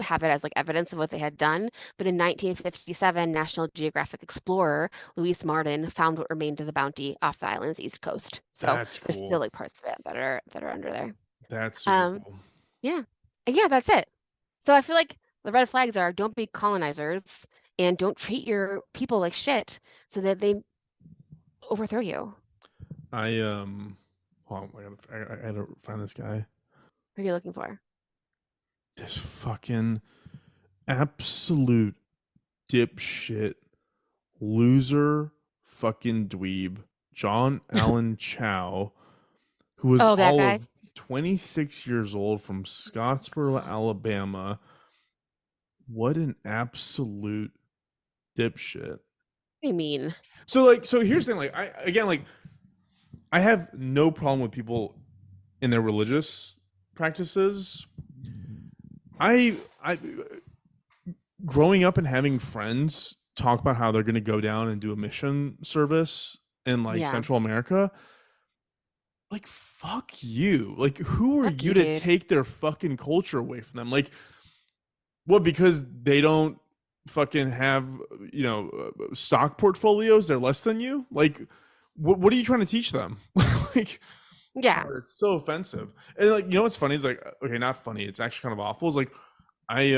have it as like evidence of what they had done. But in 1957, National Geographic explorer Louis Martin found what remained of the bounty off the island's east coast. So That's there's still cool. like parts of it that are under there. That's super Um, cool. yeah. And yeah, that's it. So I feel like the red flags are don't be colonizers and don't treat your people like shit so that they overthrow you. I hold on, I gotta find this guy. What are you looking for? This fucking absolute dipshit loser fucking dweeb, John Allen Chow, who was Oh, that all guy. of 26 years old from Scottsboro, Alabama. What an absolute dipshit. What do you mean? So here's the thing, like I have no problem with people in their religious practices. I growing up and having friends talk about how they're going to go down and do a mission service in like Yeah. Central America, like fuck you. Like who are Fuck you you, to dude. take their fucking culture away from them? Like what, because they don't fucking have, stock portfolios, they're less than you? Like what are you trying to teach them? Like Yeah. God, it's so offensive. And like, what's funny is like, okay, not funny, it's actually kind of awful. It's like I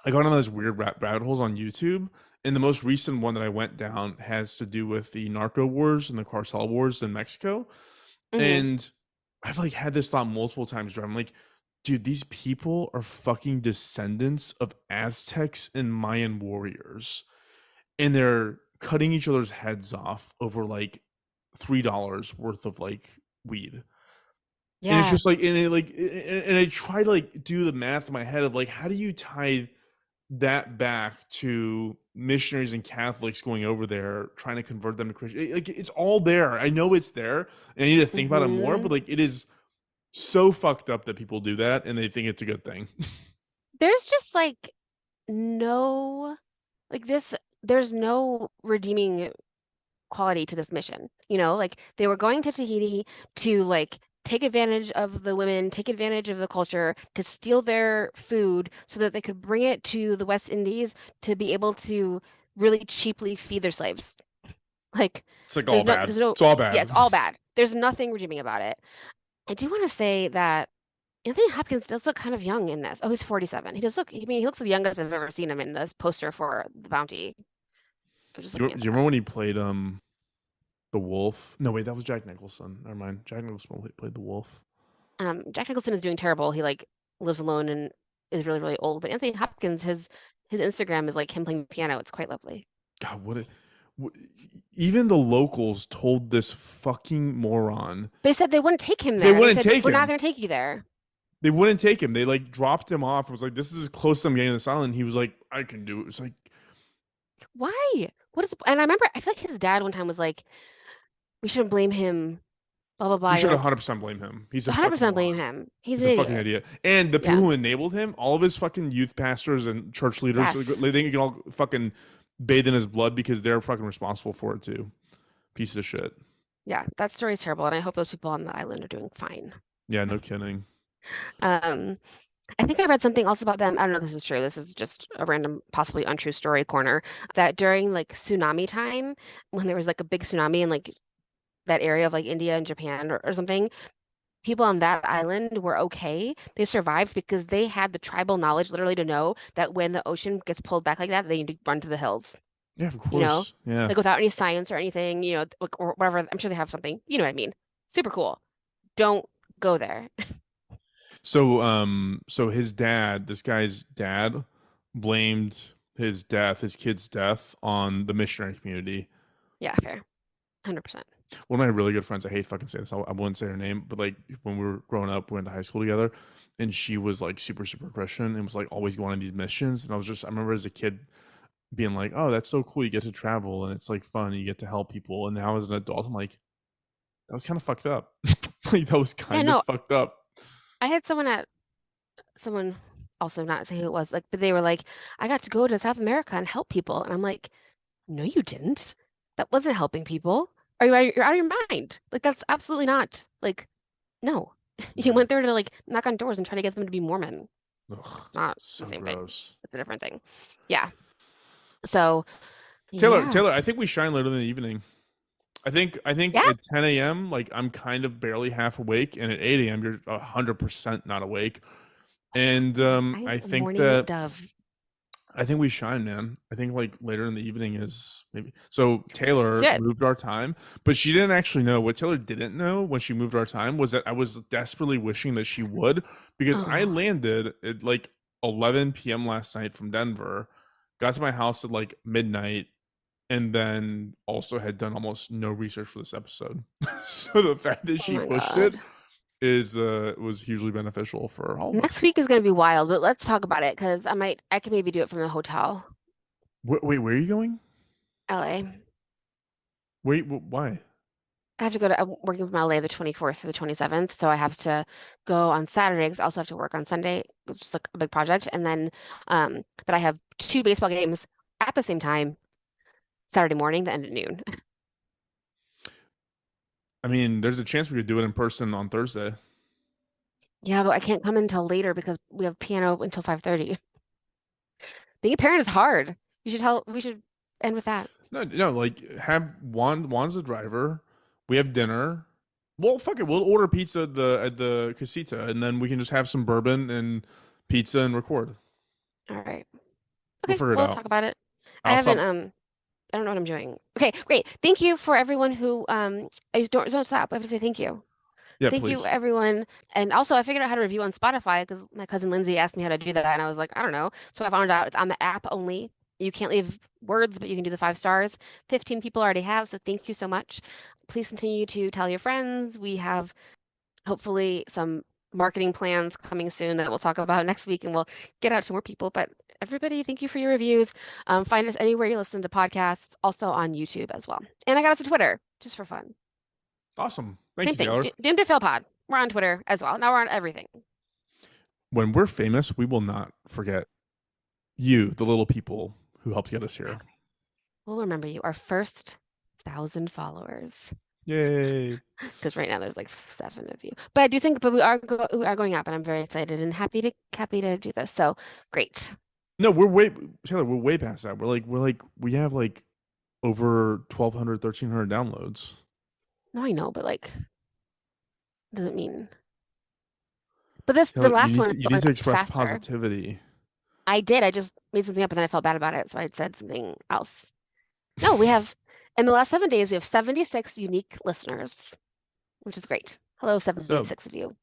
I got on those weird rabbit holes on YouTube, and the most recent one that I went down has to do with the narco wars and the cartel wars in Mexico. Hmm. And I've like had this thought multiple times where I'm like, dude, these people are fucking descendants of Aztecs and Mayan warriors, and they're cutting each other's heads off over like $3 worth of like weed. And it's Yeah. just like, and I try to like do the math in my head of like, how do you tie that back to missionaries and Catholics going over there trying to convert them to Christian? Like it's all there. I know it's there, and I need to think about it more. Hmm. But like, it is so fucked up that people do that and they think it's a good thing. There's just like no, like this, there's no redeeming quality to this mission. Like they were going to Tahiti to like take advantage of the women, take advantage of the culture, to steal their food so that they could bring it to the West Indies to be able to really cheaply feed their slaves. Like It's like all bad. there's no, It's all yeah, bad. it's all bad. There's nothing redeeming about it. I do want to say that Anthony Hopkins does look kind of young in this. Oh, he's 47. He does look, I mean, he looks the youngest I've ever seen him in this poster for The Bounty. I was just looking Do at you that. remember when he played the Wolf? No, wait, that was Jack Nicholson. Never mind. Jack Nicholson played the Wolf. Jack Nicholson is doing terrible. He like lives alone and is really, really old. But Anthony Hopkins, his Instagram is like him playing piano. It's quite lovely. God, what even the locals told this fucking moron They said they wouldn't take him they there. They wouldn't said, take "We're not him. going to take you there." They wouldn't take him. They like dropped him off. It was like, this is as close as I'm getting to this island. He was like, I can do it. It's like Why? What is, and I remember, I feel like his dad one time was like, we shouldn't blame him, blah, blah, blah. we You're should like, 100% blame him. He's a fucking 100% blame moron. him. He's He's an a fucking idiot. idiot. And the people Yeah. who enabled him, all of his fucking youth pastors and church leaders, Yes. they think you can all fucking bathe in his blood because they're fucking responsible for it too. Piece of shit. Yeah, that story's terrible, and I hope those people on the island are doing fine. Yeah, no kidding. Um, I think I read something else about them. I don't know if this is true. This is just a random, possibly untrue story corner. That during like tsunami time, when there was like a big tsunami in like that area of like India and Japan or something, people on that island were okay. They survived because they had the tribal knowledge literally to know that when the ocean gets pulled back like that, they need to run to the hills, Yeah, of you know? course. Yeah. Like without any science or anything, like, or whatever. I'm sure they have something. You know what I mean? Super cool. Don't go there. So his dad, this guy's dad, blamed his kid's death on the missionary community. Yeah, fair. 100%. One of my really good friends, I hate fucking saying this, I wouldn't say her name, but like when we were growing up, we went to high school together, and she was like super, super Christian and was like always going on these missions. And I remember as a kid being like, oh, that's so cool. You get to travel and it's like fun. You get to help people. And now as an adult, I'm like, that was kind of fucked up. Like that was Yeah, kind no, of fucked up. I had someone also not say who it was, like, but they were like, I got to go to South America and help people. And I'm like, no, you didn't. That wasn't helping people. You're out of your mind. Like, that's absolutely not. Like, no. You Yeah. went there to like knock on doors and try to get them to be Mormon. Ugh, It's not the so same thing. gross. It's a different thing. Yeah. So, Taylor, yeah. I think we shine later in the evening. I think Yeah. at 10 a.m., like I'm kind of barely half awake, and at 8 a.m., you're 100% not awake. And I'm I a think morning that dove. I think we shine, man. I think like later in the evening is maybe so. Taylor Let's do it. moved our time, but she didn't actually know. What Taylor didn't know when she moved our time was that I was desperately wishing that she would, because I Oh, landed at like 11 p.m. last night from Denver, got to my house at like midnight, and then also had done almost no research for this episode. So the fact that oh she my pushed it God. is was hugely beneficial for all of us. Next week is going to be wild, but let's talk about it because I can maybe do it from the hotel, Wait, where are you going? LA. Wait, why? I have to go to, I'm working from LA the 24th to the 27th, so I have to go on Saturday because I also have to work on Sunday, which is like a big project. And then, but I have two baseball games at the same time, Saturday morning, the end at noon. I mean, there's a chance we could do it in person on Thursday. Yeah, but I can't come until later because we have piano until 5:30. Being a parent is hard. We should end with that. No, no, like have Juan's the driver. We have dinner. Well, fuck it. We'll order pizza at the casita, and then we can just have some bourbon and pizza and record. All right. We'll Okay, figure it we'll out. talk about it. I I'll haven't stop. I don't know what I'm doing. Okay, great. Thank you for everyone who I just don't stop. I have to say thank you. Yeah, Thank you, please. everyone. And also, I figured out how to review on Spotify because my cousin Lindsay asked me how to do that, and I was like, I don't know. So I found out it's on the app only. You can't leave words, but you can do the 5 stars. 15 people already have, so thank you so much. Please continue to tell your friends. We have hopefully some marketing plans coming soon that we'll talk about next week, and we'll get out to more people. But everybody, thank you for your reviews. Find us anywhere you listen to podcasts, also on YouTube as well. And I got us a Twitter just for fun. Awesome. Thank Same you, thing. Taylor. Doomed to Fail Pod. We're on Twitter as well. Now we're on everything. When we're famous, we will not forget you, the little people who helped get us here. Exactly. We'll remember you, our first 1,000 followers. Yay. Because right now there's like 7 of you. But I do think, but we are going up, and I'm very excited and happy to do this. So great. No, Taylor, we're way past that. We have like over 1,200, 1,300 downloads. No, I know, but like, doesn't mean. But the Taylor, last one is you need going to up express faster. positivity. I did. I just made something up, and then I felt bad about it, so I said something else. No, we have in the last 7 days we have 76 unique listeners, which is great. Hello, So 76 of you.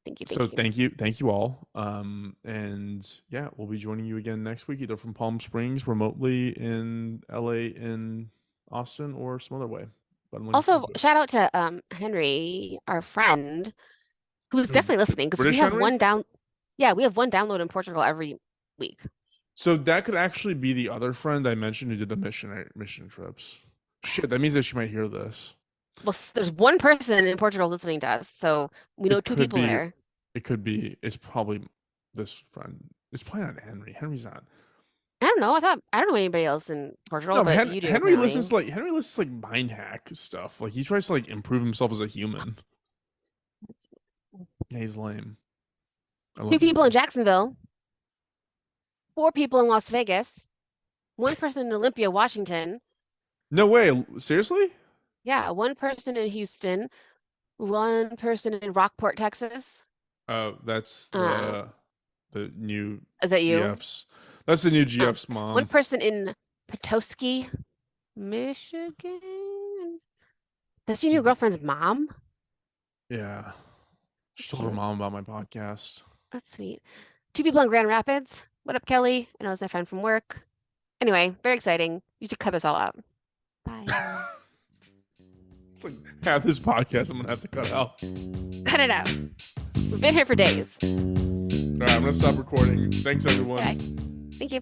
Thank you, So thank you. thank you all. And yeah, we'll be joining you again next week, either from Palm Springs, remotely in LA, in Austin, or some other way. But I'm looking Also, forward to it. shout out to Henry, our friend, who's Who, definitely listening because we British have Henry? one down. Yeah, we have one download in Portugal every week. So that could actually be the other friend I mentioned who did the mission trips. Shit, that means that she might hear this. Well, there's one person in Portugal listening to us, so we know It two could people be. there. It could be. It's probably this friend. It's probably not Henry. Henry's not. I don't know. I don't know anybody else in Portugal, No, but you do. Henry Apparently. listens to like mind hack stuff. Like he tries to like improve himself as a human. Yeah, he's lame. I love Two people you. in Jacksonville, 4 people in Las Vegas, 1 person in Olympia, Washington. No way. Seriously? Yeah, 1 person in Houston, 1 person in Rockport, Texas. That's the new Is that you? GF's. That's the new GF's mom. 1 person in Petoskey, Michigan. That's your new girlfriend's mom? Yeah. She told her mom about my podcast. That's sweet. 2 people in Grand Rapids. What up, Kelly? I know it's my friend from work. Anyway, very exciting. You should cut this all out. Bye. It's like half this podcast I'm gonna have to cut out. Cut it out. We've been here for days. All right, I'm gonna stop recording. Thanks, everyone. Okay. Thank you.